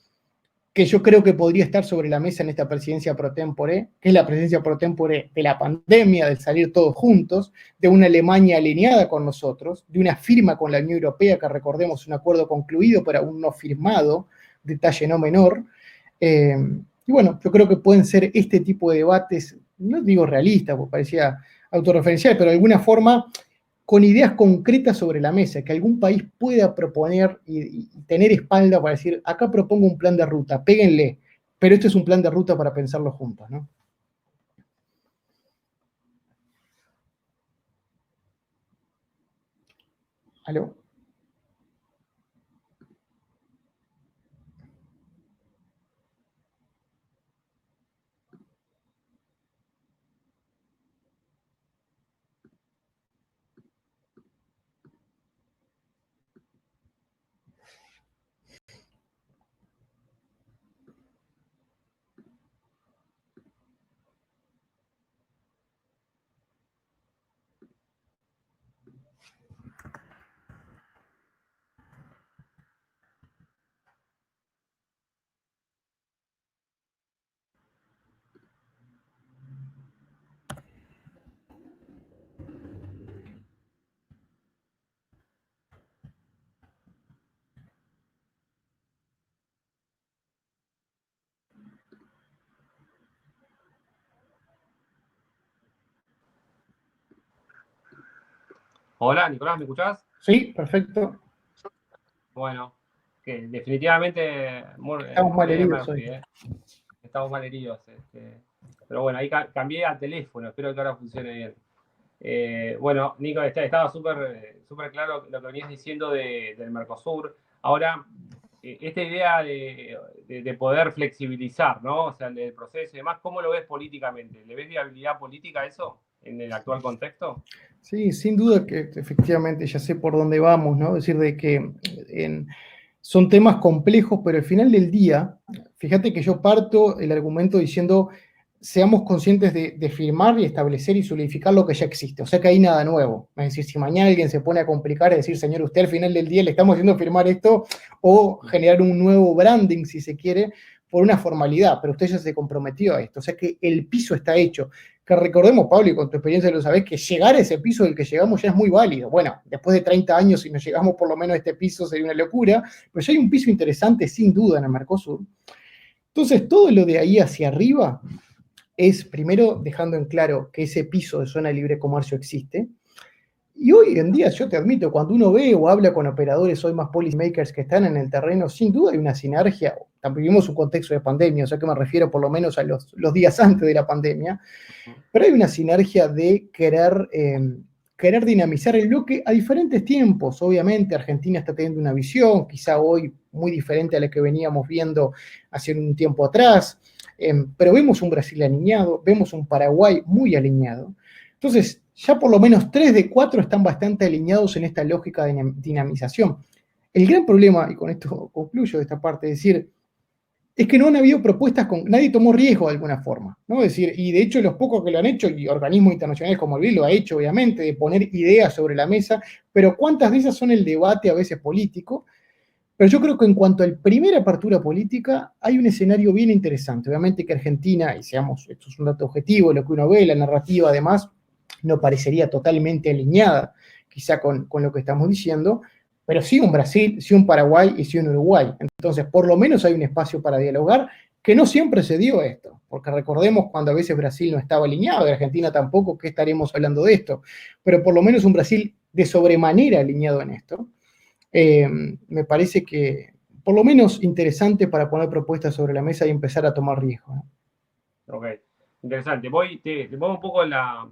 que yo creo que podría estar sobre la mesa en esta presidencia pro tempore, que es la presidencia pro tempore de la pandemia, de salir todos juntos, de una Alemania alineada con nosotros, de una firma con la Unión Europea, que recordemos un acuerdo concluido, pero aún no firmado, detalle no menor. Y bueno, yo creo que pueden ser este tipo de debates, no digo realistas, porque parecía autorreferencial, pero de alguna forma con ideas concretas sobre la mesa, que algún país pueda proponer y tener espalda para decir, acá propongo un plan de ruta, péguenle, pero este es un plan de ruta para pensarlo juntos, ¿no? ¿Aló? Hola, Nicolás, ¿me escuchás? Sí, perfecto. Bueno, que definitivamente Estamos mal ley de heridos Murphy, hoy. estamos mal heridos. Pero bueno, ahí cambié al teléfono, espero que ahora funcione bien. Bueno, Nico, estaba súper claro lo que venías diciendo del Mercosur. Ahora, esta idea de poder flexibilizar, ¿no? O sea, el proceso y demás, ¿cómo lo ves políticamente? ¿Le ves viabilidad política a eso en el actual contexto? Sí, sin duda que efectivamente ya sé por dónde vamos, ¿no? Es decir, de que son temas complejos, pero al final del día, fíjate que yo parto el argumento diciendo seamos conscientes de firmar y establecer y solidificar lo que ya existe. O sea que hay nada nuevo. Es decir, si mañana alguien se pone a complicar, es decir, señor, usted al final del día le estamos haciendo firmar esto, o generar un nuevo branding, si se quiere, por una formalidad, pero usted ya se comprometió a esto. O sea que el piso está hecho. Que recordemos, Pablo, y con tu experiencia lo sabés, que llegar a ese piso del que llegamos ya es muy válido. Bueno, después de 30 años, si nos llegamos por lo menos a este piso, sería una locura, pero ya hay un piso interesante, sin duda, en el Mercosur. Entonces, todo lo de ahí hacia arriba es, primero, dejando en claro que ese piso de zona de libre comercio existe. Y hoy en día, yo te admito, cuando uno ve o habla con operadores hoy más policymakers que están en el terreno, sin duda hay una sinergia. También vivimos un contexto de pandemia, o sea que me refiero por lo menos a los días antes de la pandemia, pero hay una sinergia de querer dinamizar el bloque a diferentes tiempos. Obviamente, Argentina está teniendo una visión, quizá hoy muy diferente a la que veníamos viendo hace un tiempo atrás, pero vemos un Brasil alineado, vemos un Paraguay muy alineado. Entonces, ya por lo menos 3 de 4 están bastante alineados en esta lógica de dinamización. El gran problema, y con esto concluyo esta parte, es decir, es que no han habido propuestas nadie tomó riesgo de alguna forma, ¿no? Es decir, y de hecho los pocos que lo han hecho, y organismos internacionales como el BID lo ha hecho, obviamente, de poner ideas sobre la mesa, pero ¿cuántas de esas son el debate a veces político? Pero yo creo que en cuanto a la primera apertura política, hay un escenario bien interesante. Obviamente que Argentina, y seamos, esto es un dato objetivo, lo que uno ve, la narrativa además, no parecería totalmente alineada quizá con lo que estamos diciendo, pero sí un Brasil, sí un Paraguay y sí un Uruguay. Entonces, por lo menos hay un espacio para dialogar, que no siempre se dio esto, porque recordemos cuando a veces Brasil no estaba alineado, y Argentina tampoco, que estaremos hablando de esto, pero por lo menos un Brasil de sobremanera alineado en esto. Me parece que por lo menos interesante para poner propuestas sobre la mesa y empezar a tomar riesgo, ¿no? Ok, interesante. Te pongo un poco la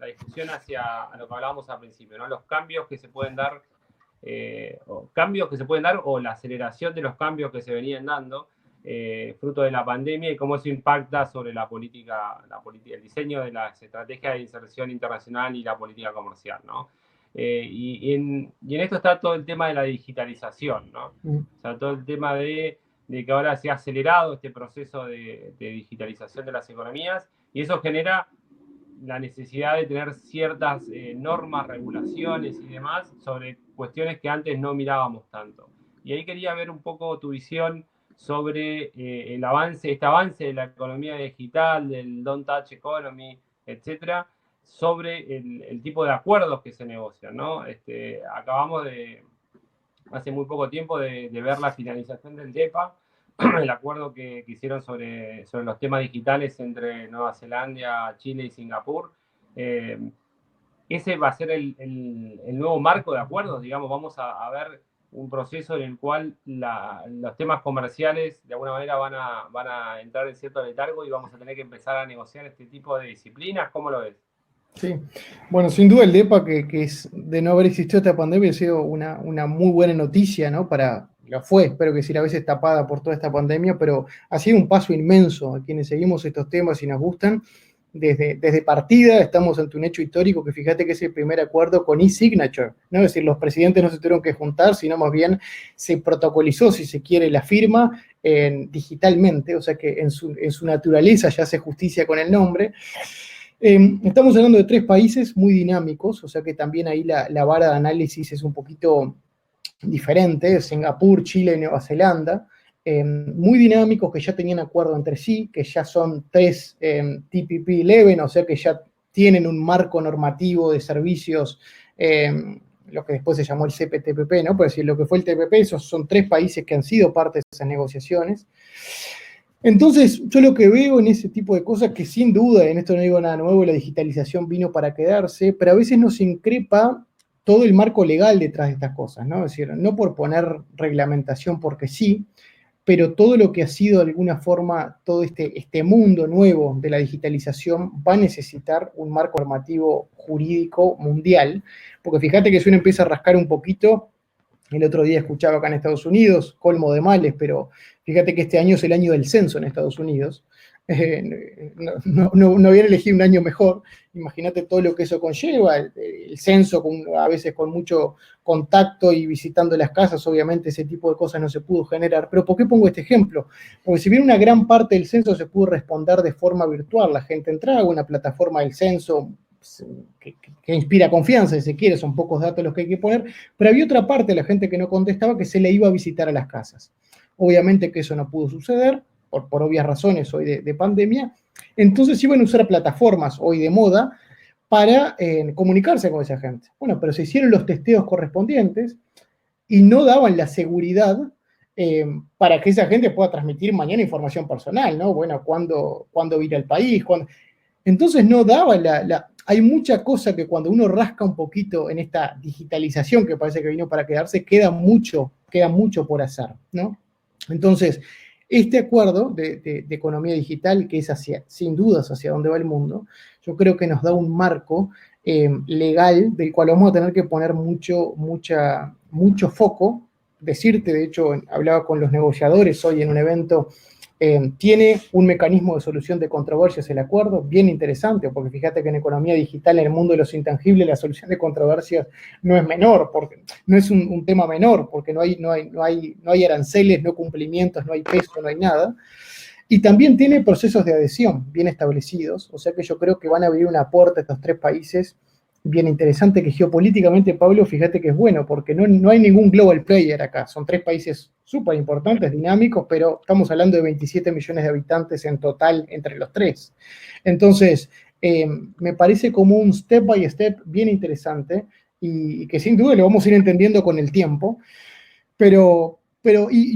discusión hacia lo que hablábamos al principio, ¿no? Los cambios que se pueden dar, o la aceleración de los cambios que se venían dando, fruto de la pandemia, y cómo eso impacta sobre la política, el diseño de las estrategias de inserción internacional y la política comercial, ¿no? Y en esto está todo el tema de la digitalización, ¿no? O sea, todo el tema de que ahora se ha acelerado este proceso de digitalización de las economías, y eso genera la necesidad de tener ciertas normas, regulaciones y demás sobre cuestiones que antes no mirábamos tanto. Y ahí quería ver un poco tu visión sobre este avance de la economía digital, del Don't Touch Economy, etcétera, sobre el tipo de acuerdos que se negocian, ¿no? Acabamos hace muy poco tiempo de ver la finalización del DEPA, el acuerdo que hicieron sobre los temas digitales entre Nueva Zelanda, Chile y Singapur. Ese va a ser el nuevo marco de acuerdos, digamos. Vamos a ver un proceso en el cual los temas comerciales de alguna manera van a entrar en cierto letargo y vamos a tener que empezar a negociar este tipo de disciplinas. ¿Cómo lo ves? Sí, bueno, sin duda el DEPA, que es de no haber existido esta pandemia, ha sido una muy buena noticia, ¿no? Espero que decir, a veces tapada por toda esta pandemia, pero ha sido un paso inmenso a quienes seguimos estos temas y nos gustan. Desde partida estamos ante un hecho histórico que fíjate que es el primer acuerdo con e-signature, ¿no? Es decir, los presidentes no se tuvieron que juntar, sino más bien se protocolizó, si se quiere, la firma digitalmente, o sea que en su naturaleza ya hace justicia con el nombre. Estamos hablando de 3 países muy dinámicos, o sea que también ahí la vara de análisis es un poquito diferente, Singapur, Chile y Nueva Zelanda, muy dinámicos, que ya tenían acuerdo entre sí, que ya son 3 TPP-11, o sea que ya tienen un marco normativo de servicios, lo que después se llamó el CPTPP, ¿no? Por decir, lo que fue el TPP, esos son 3 países que han sido parte de esas negociaciones. Entonces, yo lo que veo en ese tipo de cosas, que sin duda, en esto no digo nada nuevo, la digitalización vino para quedarse, pero a veces nos increpa todo el marco legal detrás de estas cosas, ¿no? Es decir, no por poner reglamentación porque sí, pero todo lo que ha sido de alguna forma, todo este mundo nuevo de la digitalización va a necesitar un marco normativo jurídico mundial, porque fíjate que si uno empieza a rascar un poquito, el otro día escuchaba acá en Estados Unidos, colmo de males, pero fíjate que este año es el año del censo en Estados Unidos. no habían elegido un año mejor. Imagínate todo lo que eso conlleva, el censo a veces con mucho contacto y visitando las casas, obviamente ese tipo de cosas no se pudo generar. Pero ¿por qué pongo este ejemplo? Porque si bien una gran parte del censo se pudo responder de forma virtual, la gente entraba a una plataforma del censo que inspira confianza, si se quiere, son pocos datos los que hay que poner, pero había otra parte de la gente que no contestaba que se le iba a visitar a las casas. Obviamente que eso no pudo suceder, por obvias razones hoy de pandemia, entonces iban a usar plataformas hoy de moda para comunicarse con esa gente. Bueno, pero se hicieron los testeos correspondientes y no daban la seguridad para que esa gente pueda transmitir mañana información personal, ¿no? Bueno, cuándo ir al país, cuándo... Entonces no daba hay mucha cosa que cuando uno rasca un poquito en esta digitalización que parece que vino para quedarse, queda mucho por hacer, ¿no? Entonces, este acuerdo de economía digital, que es sin dudas hacia dónde va el mundo, yo creo que nos da un marco legal del cual vamos a tener que poner mucho foco. Decirte, de hecho, hablaba con los negociadores hoy en un evento. Tiene un mecanismo de solución de controversias el acuerdo, bien interesante, porque fíjate que en economía digital, en el mundo de los intangibles, la solución de controversias no es menor, porque no es un tema menor, porque no hay aranceles, no cumplimientos, no hay peso, no hay nada. Y también tiene procesos de adhesión bien establecidos, o sea que yo creo que van a abrir una puerta a estos tres países bien interesante, que geopolíticamente, Pablo, fíjate que es bueno, porque no hay ningún global player acá, son tres países súper importantes, dinámicos, pero estamos hablando de 27 millones de habitantes en total entre los tres. Entonces, me parece como un step by step bien interesante, y que sin duda lo vamos a ir entendiendo con el tiempo, pero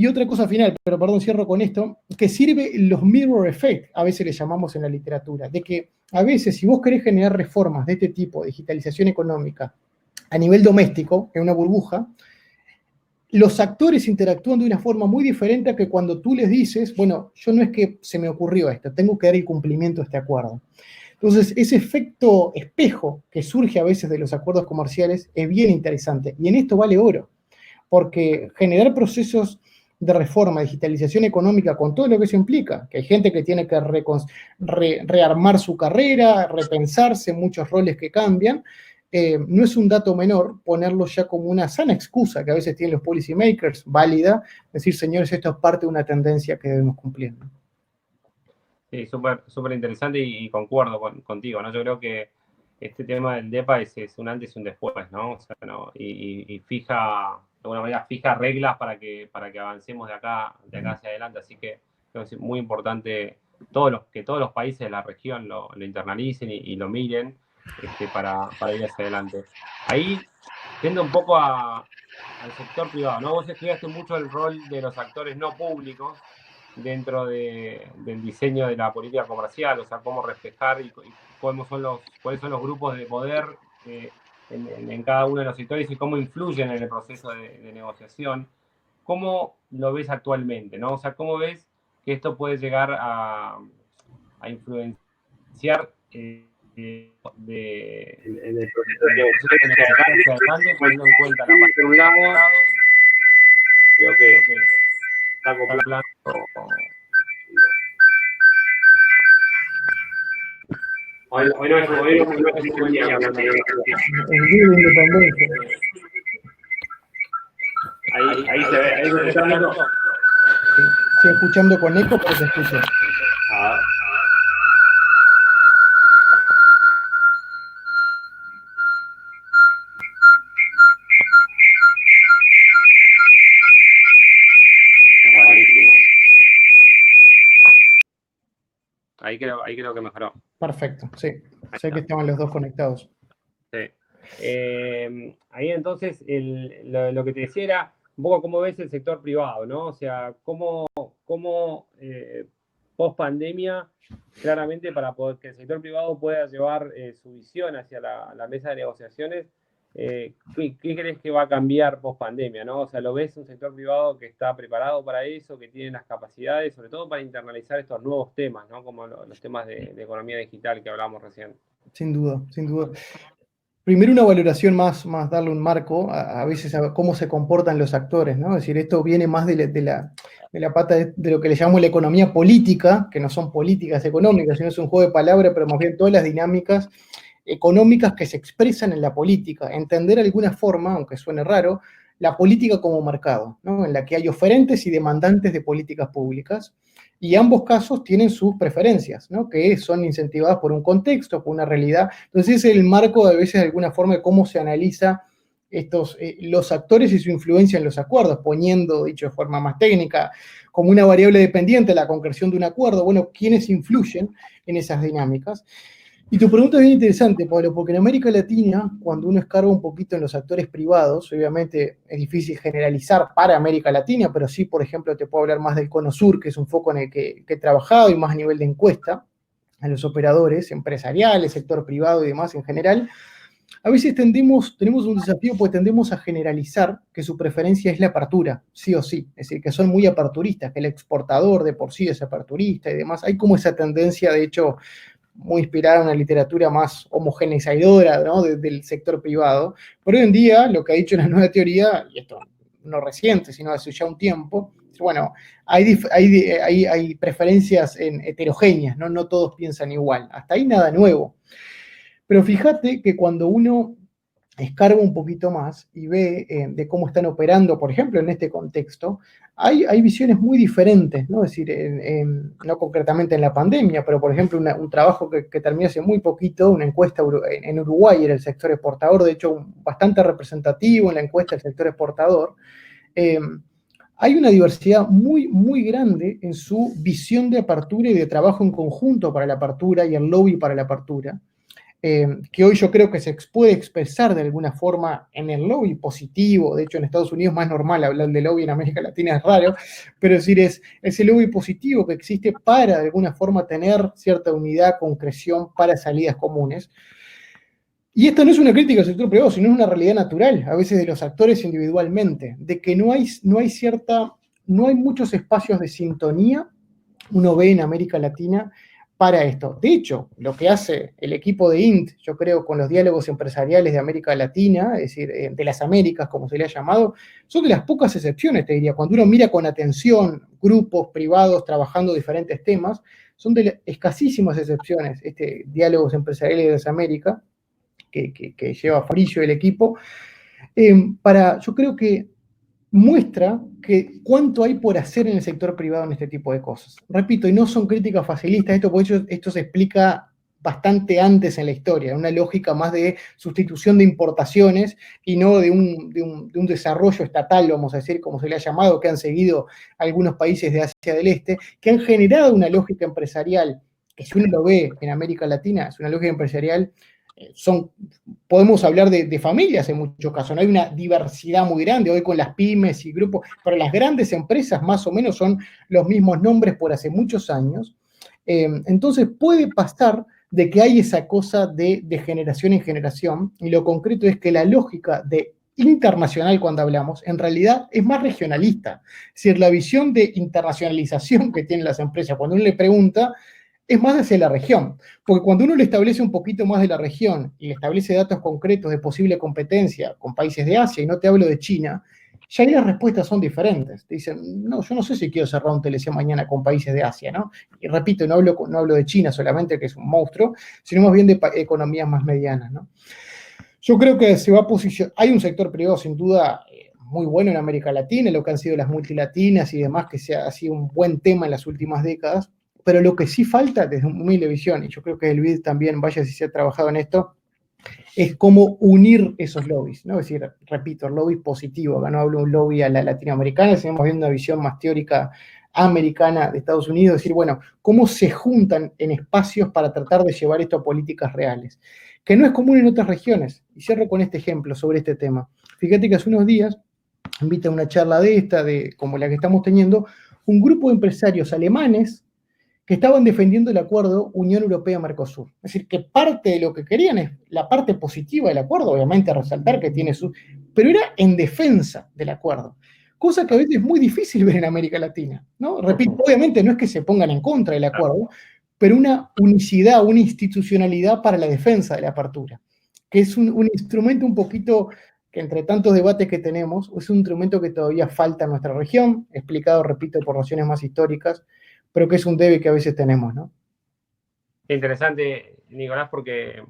otra cosa final, pero perdón, cierro con esto, que sirve los mirror effect, a veces le llamamos en la literatura, de que a veces si vos querés generar reformas de este tipo, digitalización económica, a nivel doméstico, en una burbuja, los actores interactúan de una forma muy diferente a que cuando tú les dices, bueno, yo no es que se me ocurrió esto, tengo que dar el cumplimiento a este acuerdo. Entonces, ese efecto espejo que surge a veces de los acuerdos comerciales es bien interesante, y en esto vale oro, porque generar procesos de reforma, digitalización económica, con todo lo que eso implica, que hay gente que tiene que rearmar su carrera, repensarse muchos roles que cambian, no es un dato menor ponerlo ya como una sana excusa que a veces tienen los policy makers, válida, decir, señores, esto es parte de una tendencia que debemos cumplir, ¿no? Sí, súper interesante y concuerdo contigo, ¿no? Yo creo que este tema del DEPA es un antes y un después, ¿no? O sea, ¿no? Y fija, de alguna manera, fija reglas para que avancemos de acá hacia adelante. Así que creo que es muy importante que todos los países de la región lo internalicen y lo miren para ir hacia adelante. Ahí, yendo un poco al sector privado, ¿no? Vos estudiaste mucho el rol de los actores no públicos dentro del diseño de la política comercial, o sea, cómo reflejar y cuáles son los grupos de poder en cada uno de los sectores y cómo influyen en el proceso de negociación. ¿Cómo lo ves actualmente, no? O sea, ¿cómo ves que esto puede llegar a influenciar en el proceso de negociación hacia adelante, teniendo en cuenta la parte, por un lado, creo que está acoplando. Hoy no es un buen día hablando de independencia. Ahí se ve, ahí se está viendo. Sí, estoy escuchando con eco, pero se escucha. Ahí creo que mejoró. Perfecto, sí. Sé que estaban los dos conectados. Sí. Ahí entonces lo que te decía era un poco cómo ves el sector privado, ¿no? O sea, cómo post pandemia, claramente para que el sector privado pueda llevar su visión hacia la mesa de negociaciones, ¿qué crees que va a cambiar post pandemia, ¿no? O sea, ¿lo ves un sector privado que está preparado para eso, que tiene las capacidades, sobre todo para internalizar estos nuevos temas, ¿no? Como los temas de economía digital que hablábamos recién? Sin duda, sin duda. Primero una valoración más darle un marco a veces a cómo se comportan los actores, ¿no? Es decir, esto viene más de de la pata de lo que le llamamos la economía política, que no son políticas económicas, sino es un juego de palabras, pero más bien todas las dinámicas económicas que se expresan en la política. Entender de alguna forma, aunque suene raro, la política como mercado, ¿no? En la que hay oferentes y demandantes de políticas públicas, y ambos casos tienen sus preferencias, ¿no? Que son incentivadas por un contexto, por una realidad. Entonces, es el marco, a veces, de alguna forma, de cómo se analiza los actores y su influencia en los acuerdos, poniendo, dicho de forma más técnica, como una variable dependiente la concreción de un acuerdo. Bueno, ¿quiénes influyen en esas dinámicas? Y tu pregunta es bien interesante, Pablo, porque en América Latina, cuando uno escarba un poquito en los actores privados, obviamente es difícil generalizar para América Latina, pero sí, por ejemplo, te puedo hablar más del Cono Sur, que es un foco en el que he trabajado, y más a nivel de encuesta a los operadores empresariales, sector privado y demás en general. A veces tenemos un desafío porque tendemos a generalizar que su preferencia es la apertura, sí o sí. Es decir, que son muy aperturistas, que el exportador de por sí es aperturista y demás. Hay como esa tendencia, de hecho, muy inspirada en una literatura más homogeneizadora, ¿no? Del sector privado. Pero hoy en día, lo que ha dicho la nueva teoría, y esto no reciente, sino hace ya un tiempo, bueno, hay preferencias heterogéneas, ¿no? No todos piensan igual. Hasta ahí nada nuevo. Pero fíjate que cuando uno escarba un poquito más y ve de cómo están operando, por ejemplo, en este contexto, hay visiones muy diferentes, ¿no? Es decir, no concretamente en la pandemia, pero por ejemplo, un trabajo que terminó hace muy poquito, una encuesta en Uruguay, era el sector exportador, de hecho, bastante representativo en la encuesta del sector exportador. Hay una diversidad muy, muy grande en su visión de apertura y de trabajo en conjunto para la apertura y el lobby para la apertura. Que hoy yo creo que se puede expresar de alguna forma en el lobby positivo. De hecho, en Estados Unidos es más normal hablar de lobby, en América Latina es raro, pero es decir, es el lobby positivo que existe para de alguna forma tener cierta unidad, concreción para salidas comunes. Y esto no es una crítica al sector privado, sino es una realidad natural, a veces de los actores individualmente, de que no hay muchos espacios de sintonía, uno ve en América Latina, para esto. De hecho, lo que hace el equipo de INT, yo creo, con los diálogos empresariales de América Latina, es decir, de las Américas, como se le ha llamado, son de las pocas excepciones, te diría. Cuando uno mira con atención grupos privados trabajando diferentes temas, son de escasísimas excepciones, diálogos empresariales de las Américas, que lleva Farillo el equipo, yo creo que muestra que cuánto hay por hacer en el sector privado en este tipo de cosas. Repito, y no son críticas facilistas, esto se explica bastante antes en la historia, una lógica más de sustitución de importaciones y no de un desarrollo estatal, vamos a decir, como se le ha llamado, que han seguido algunos países de Asia del Este, que han generado una lógica empresarial, que si uno lo ve en América Latina, es una lógica empresarial. Podemos hablar de familias en muchos casos, no hay una diversidad muy grande hoy con las pymes y grupos, pero las grandes empresas más o menos son los mismos nombres por hace muchos años. Entonces puede pasar de que hay esa cosa de generación en generación, y lo concreto es que la lógica de internacional, cuando hablamos, en realidad es más regionalista. Es decir, la visión de internacionalización que tienen las empresas, cuando uno le pregunta, es más hacia la región, porque cuando uno le establece un poquito más de la región y le establece datos concretos de posible competencia con países de Asia, y no te hablo de China, ya ahí las respuestas son diferentes. Te dicen, no, yo no sé si quiero cerrar un TLC mañana con países de Asia, ¿no? Y repito, no hablo de China solamente, que es un monstruo, sino más bien de economías más medianas, ¿no? Yo creo que se va a posicionar, hay un sector privado sin duda muy bueno en América Latina, lo que han sido las multilatinas y demás, que ha sido un buen tema en las últimas décadas, pero lo que sí falta desde una humilde visión, y yo creo que el BID también, vaya si se ha trabajado en esto, es cómo unir esos lobbies, ¿no? Es decir, repito, el lobby positivo, acá no hablo de un lobby a la latinoamericana, sino viendo una visión más teórica americana de Estados Unidos, decir, bueno, cómo se juntan en espacios para tratar de llevar esto a políticas reales, que no es común en otras regiones. Y cierro con este ejemplo sobre este tema. Fíjate que hace unos días, invita a una charla como la que estamos teniendo, un grupo de empresarios alemanes que estaban defendiendo el acuerdo Unión Europea-Mercosur. Es decir, que parte de lo que querían es la parte positiva del acuerdo, obviamente resaltar que tiene pero era en defensa del acuerdo. Cosa que a veces es muy difícil ver en América Latina, ¿no? Repito, obviamente no es que se pongan en contra del acuerdo, pero una unicidad, una institucionalidad para la defensa de la apertura, que es un instrumento un poquito que entre tantos debates que tenemos, es un instrumento que todavía falta en nuestra región, explicado, repito, por razones más históricas, pero que es un debe que a veces tenemos, ¿no? Interesante, Nicolás, porque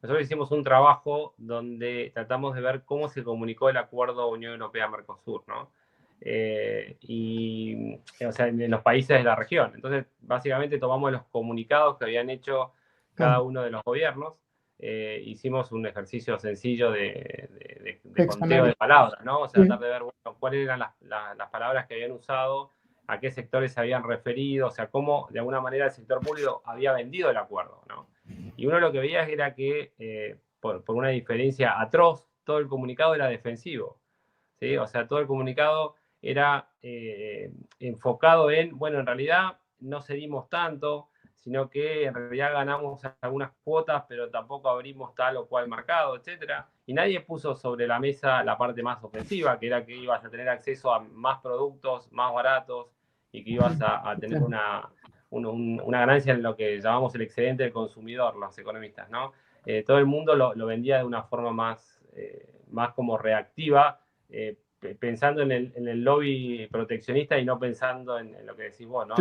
nosotros hicimos un trabajo donde tratamos de ver cómo se comunicó el acuerdo Unión Europea-Mercosur, ¿no? O sea, en los países de la región. Entonces, básicamente tomamos los comunicados que habían hecho cada uno de los gobiernos, hicimos un ejercicio sencillo de conteo de palabras, ¿no? O sea, tratar de ver, bueno, cuáles eran las palabras que habían usado, a qué sectores se habían referido, o sea, cómo de alguna manera el sector público había vendido el acuerdo, ¿no? Y uno lo que veía era que, por una diferencia atroz, todo el comunicado era defensivo, ¿sí? O sea, todo el comunicado era enfocado en, bueno, en realidad no cedimos tanto, sino que en realidad ganamos algunas cuotas, pero tampoco abrimos tal o cual mercado, etcétera. Y nadie puso sobre la mesa la parte más ofensiva, que era que ibas a tener acceso a más productos más baratos y que ibas a tener una ganancia en lo que llamamos el excedente del consumidor, los economistas, ¿no? Todo el mundo lo vendía de una forma más como reactiva, pensando en el lobby proteccionista y no pensando en lo que decís vos, ¿no?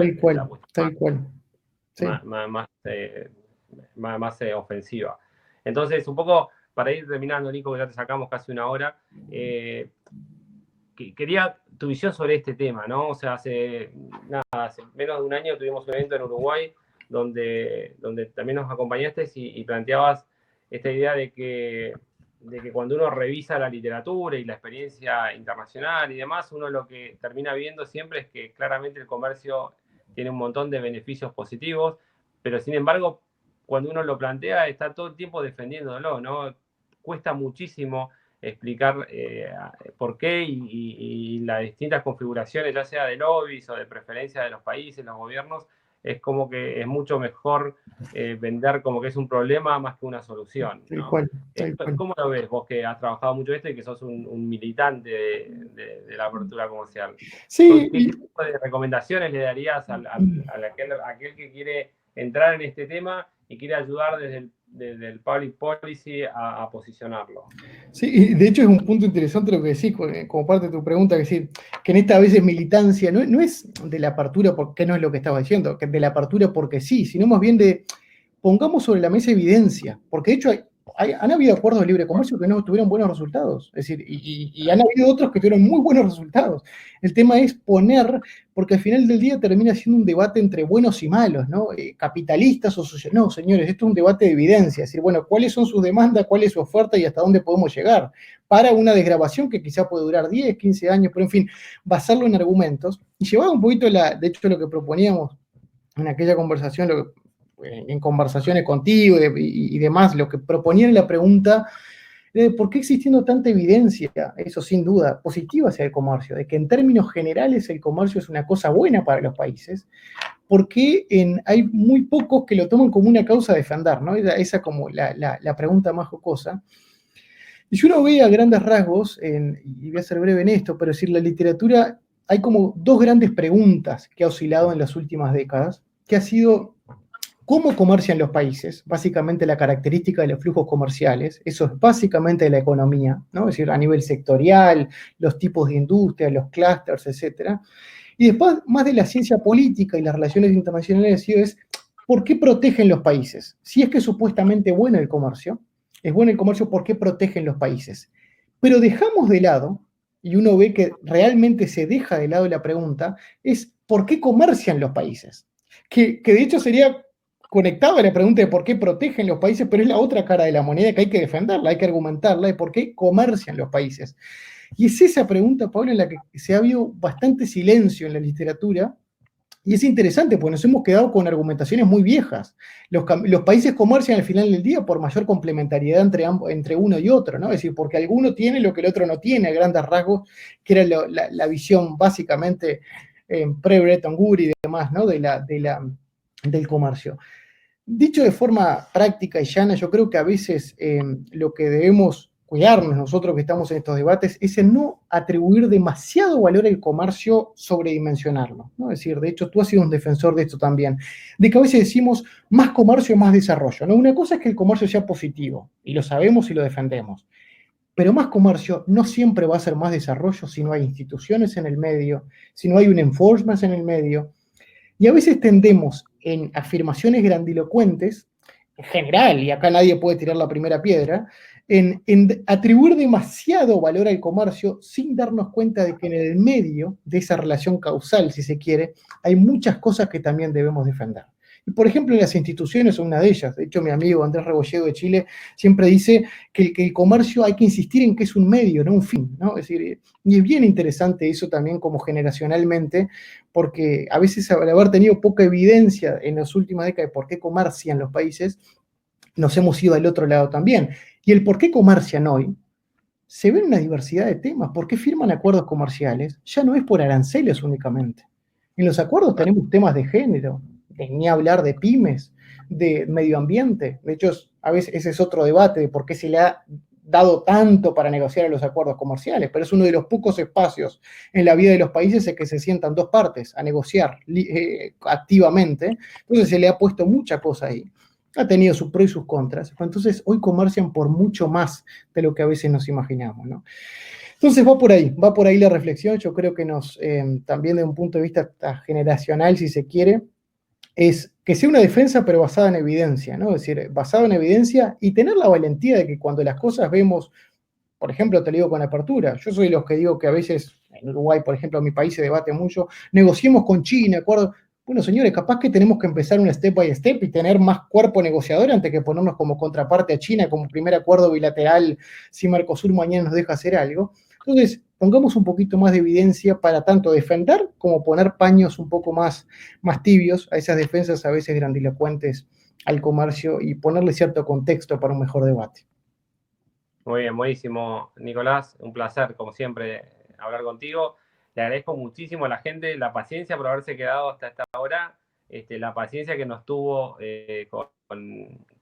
Tal cual. Sí. Más ofensiva. Entonces, un poco, para ir terminando, Nico, que ya te sacamos casi una hora, quería tu visión sobre este tema, ¿no? O sea, hace menos de un año tuvimos un evento en Uruguay donde también nos acompañaste y planteabas esta idea de que cuando uno revisa la literatura y la experiencia internacional y demás, uno lo que termina viendo siempre es que claramente el comercio tiene un montón de beneficios positivos, pero sin embargo, cuando uno lo plantea, está todo el tiempo defendiéndolo, ¿no? Cuesta muchísimo explicar por qué y las distintas configuraciones, ya sea de lobbies o de preferencia de los países, los gobiernos, es como que es mucho mejor vender como que es un problema más que una solución, ¿no? Tal cual. ¿Cómo lo ves vos que has trabajado mucho esto y que sos un militante de la apertura comercial? Sí. ¿Qué tipo de recomendaciones le darías a aquel que quiere entrar en este tema y quiere ayudar desde el public policy a posicionarlo? Sí, y de hecho es un punto interesante lo que decís, como parte de tu pregunta, que en esta a veces militancia no es de la apertura porque no es lo que estabas diciendo, que de la apertura porque sí, sino más bien de pongamos sobre la mesa evidencia, porque de hecho han habido acuerdos de libre comercio que no tuvieron buenos resultados, es decir, y han habido otros que tuvieron muy buenos resultados. El tema es poner, porque al final del día termina siendo un debate entre buenos y malos, ¿no? Capitalistas o socialistas. No, señores, esto es un debate de evidencia, es decir, bueno, ¿cuáles son sus demandas, cuál es su oferta y hasta dónde podemos llegar? Para una desgrabación que quizá puede durar 10, 15 años, pero en fin, basarlo en argumentos y llevar un poquito, de hecho, lo que proponíamos en aquella conversación, en conversaciones contigo y demás, lo que proponía en la pregunta, ¿por qué existiendo tanta evidencia, eso sin duda, positiva hacia el comercio, de que en términos generales el comercio es una cosa buena para los países? Porque hay muy pocos que lo toman como una causa a defender, ¿no? Esa como la pregunta más jocosa. Y si uno ve a grandes rasgos, y voy a ser breve en esto, pero decir, la literatura, hay como dos grandes preguntas que ha oscilado en las últimas décadas, que ha sido cómo comercian los países, básicamente la característica de los flujos comerciales, eso es básicamente la economía, ¿no? Es decir, a nivel sectorial, los tipos de industria, los clústeres, etc. Y después, más de la ciencia política y las relaciones internacionales, es ¿por qué protegen los países? Si es que es supuestamente bueno el comercio, es bueno el comercio, ¿por qué protegen los países? Pero dejamos de lado, y uno ve que realmente se deja de lado la pregunta, es ¿por qué comercian los países? Que de hecho sería conectado a la pregunta de por qué protegen los países, pero es la otra cara de la moneda que hay que defenderla, hay que argumentarla, de por qué comercian los países. Y es esa pregunta, Pablo, en la que se ha habido bastante silencio en la literatura, y es interesante, porque nos hemos quedado con argumentaciones muy viejas. Los países comercian al final del día por mayor complementariedad entre uno y otro, ¿no? Es decir, porque alguno tiene lo que el otro no tiene, a grandes rasgos, que era la visión básicamente pre-Bretton Woods y demás, ¿no? Del comercio. Dicho de forma práctica y llana, yo creo que a veces lo que debemos cuidarnos nosotros que estamos en estos debates es en no atribuir demasiado valor al comercio sobredimensionarlo, ¿no? Es decir, de hecho tú has sido un defensor de esto también, de que a veces decimos más comercio, más desarrollo, ¿no? Una cosa es que el comercio sea positivo, y lo sabemos y lo defendemos, Pero más comercio no siempre va a ser más desarrollo si no hay instituciones en el medio, si no hay un enforcement en el medio. Y a veces tendemos en afirmaciones grandilocuentes, en general, y acá nadie puede tirar la primera piedra, en atribuir demasiado valor al comercio sin darnos cuenta de que en el medio de esa relación causal, si se quiere, hay muchas cosas que también debemos defender. Y por ejemplo, las instituciones son una de ellas. De hecho, mi amigo Andrés Rebolledo de Chile siempre dice que el comercio hay que insistir en que es un medio, no un fin, ¿no? Es decir, y es bien interesante eso también como generacionalmente, porque a veces al haber tenido poca evidencia en las últimas décadas de por qué comercian los países, nos hemos ido al otro lado también. Y el por qué comercian hoy se ve en una diversidad de temas. ¿Por qué firman acuerdos comerciales? Ya no es por aranceles únicamente. En los acuerdos tenemos temas de género, de ni hablar de pymes, de medio ambiente. De hecho, a veces ese es otro debate de por qué se le ha dado tanto para negociar los acuerdos comerciales, pero es uno de los pocos espacios en la vida de los países en que se sientan dos partes a negociar activamente. Entonces se le ha puesto mucha cosa ahí. Ha tenido sus pros y sus contras. Entonces hoy comercian por mucho más de lo que a veces nos imaginamos, ¿no? Entonces va por ahí la reflexión. Yo creo que también desde un punto de vista generacional, si se quiere, es que sea una defensa pero basada en evidencia, ¿no? Es decir, basada en evidencia y tener la valentía de que cuando las cosas vemos, por ejemplo, te lo digo con apertura, yo soy de los que digo que a veces, en Uruguay, por ejemplo, en mi país se debate mucho, negociemos con China, acuerdo. Bueno, señores, capaz que tenemos que empezar un step by step y tener más cuerpo negociador antes que ponernos como contraparte a China, como primer acuerdo bilateral, si Mercosur mañana nos deja hacer algo. Entonces, pongamos un poquito más de evidencia para tanto defender como poner paños un poco más tibios a esas defensas a veces grandilocuentes al comercio y ponerle cierto contexto para un mejor debate. Muy bien, buenísimo, Nicolás. Un placer, como siempre, hablar contigo. Le agradezco muchísimo a la gente la paciencia por haberse quedado hasta esta hora, la paciencia que nos tuvo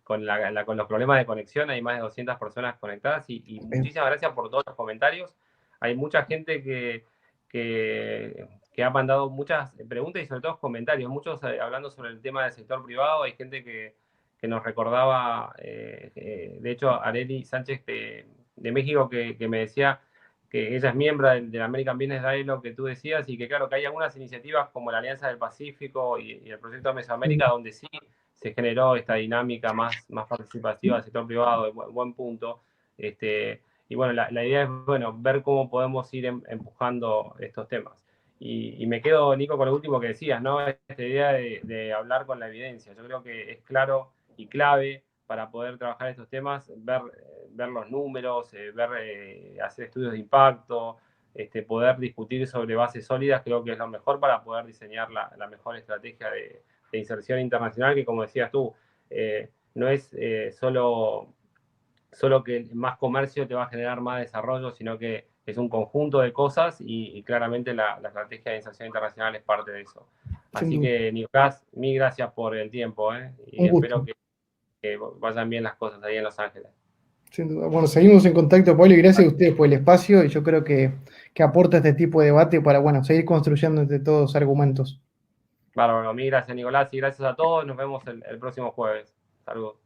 con los problemas de conexión. Hay más de 200 personas conectadas y muchísimas gracias por todos los comentarios. Hay mucha gente que ha mandado muchas preguntas y sobre todo comentarios, muchos hablando sobre el tema del sector privado. Hay gente que nos recordaba, de hecho, Areli Sánchez de México, que me decía que ella es miembro del American Business Dialogue que tú decías, y que claro, que hay algunas iniciativas como la Alianza del Pacífico y el proyecto de Mesoamérica, donde sí se generó esta dinámica más participativa del sector privado, de buen punto. Y bueno, la idea es, bueno, ver cómo podemos ir empujando estos temas. Y me quedo, Nico, con lo último que decías, ¿no? Esta idea de hablar con la evidencia. Yo creo que es claro y clave para poder trabajar estos temas, ver los números, hacer estudios de impacto, poder discutir sobre bases sólidas. Creo que es lo mejor para poder diseñar la mejor estrategia de inserción internacional, que como decías tú, no es solo que más comercio te va a generar más desarrollo, sino que es un conjunto de cosas y claramente la estrategia de inserción internacional es parte de eso. Así que, Nicolás, mil gracias por el tiempo, y espero que vayan bien las cosas ahí en Los Ángeles. Sin duda. Bueno, seguimos en contacto, Pablo, y gracias a ustedes por el espacio, y yo creo que aporta este tipo de debate para, bueno, seguir construyendo entre todos argumentos. Bárbaro, mil gracias, Nicolás, y gracias a todos. Nos vemos el próximo jueves. Saludos.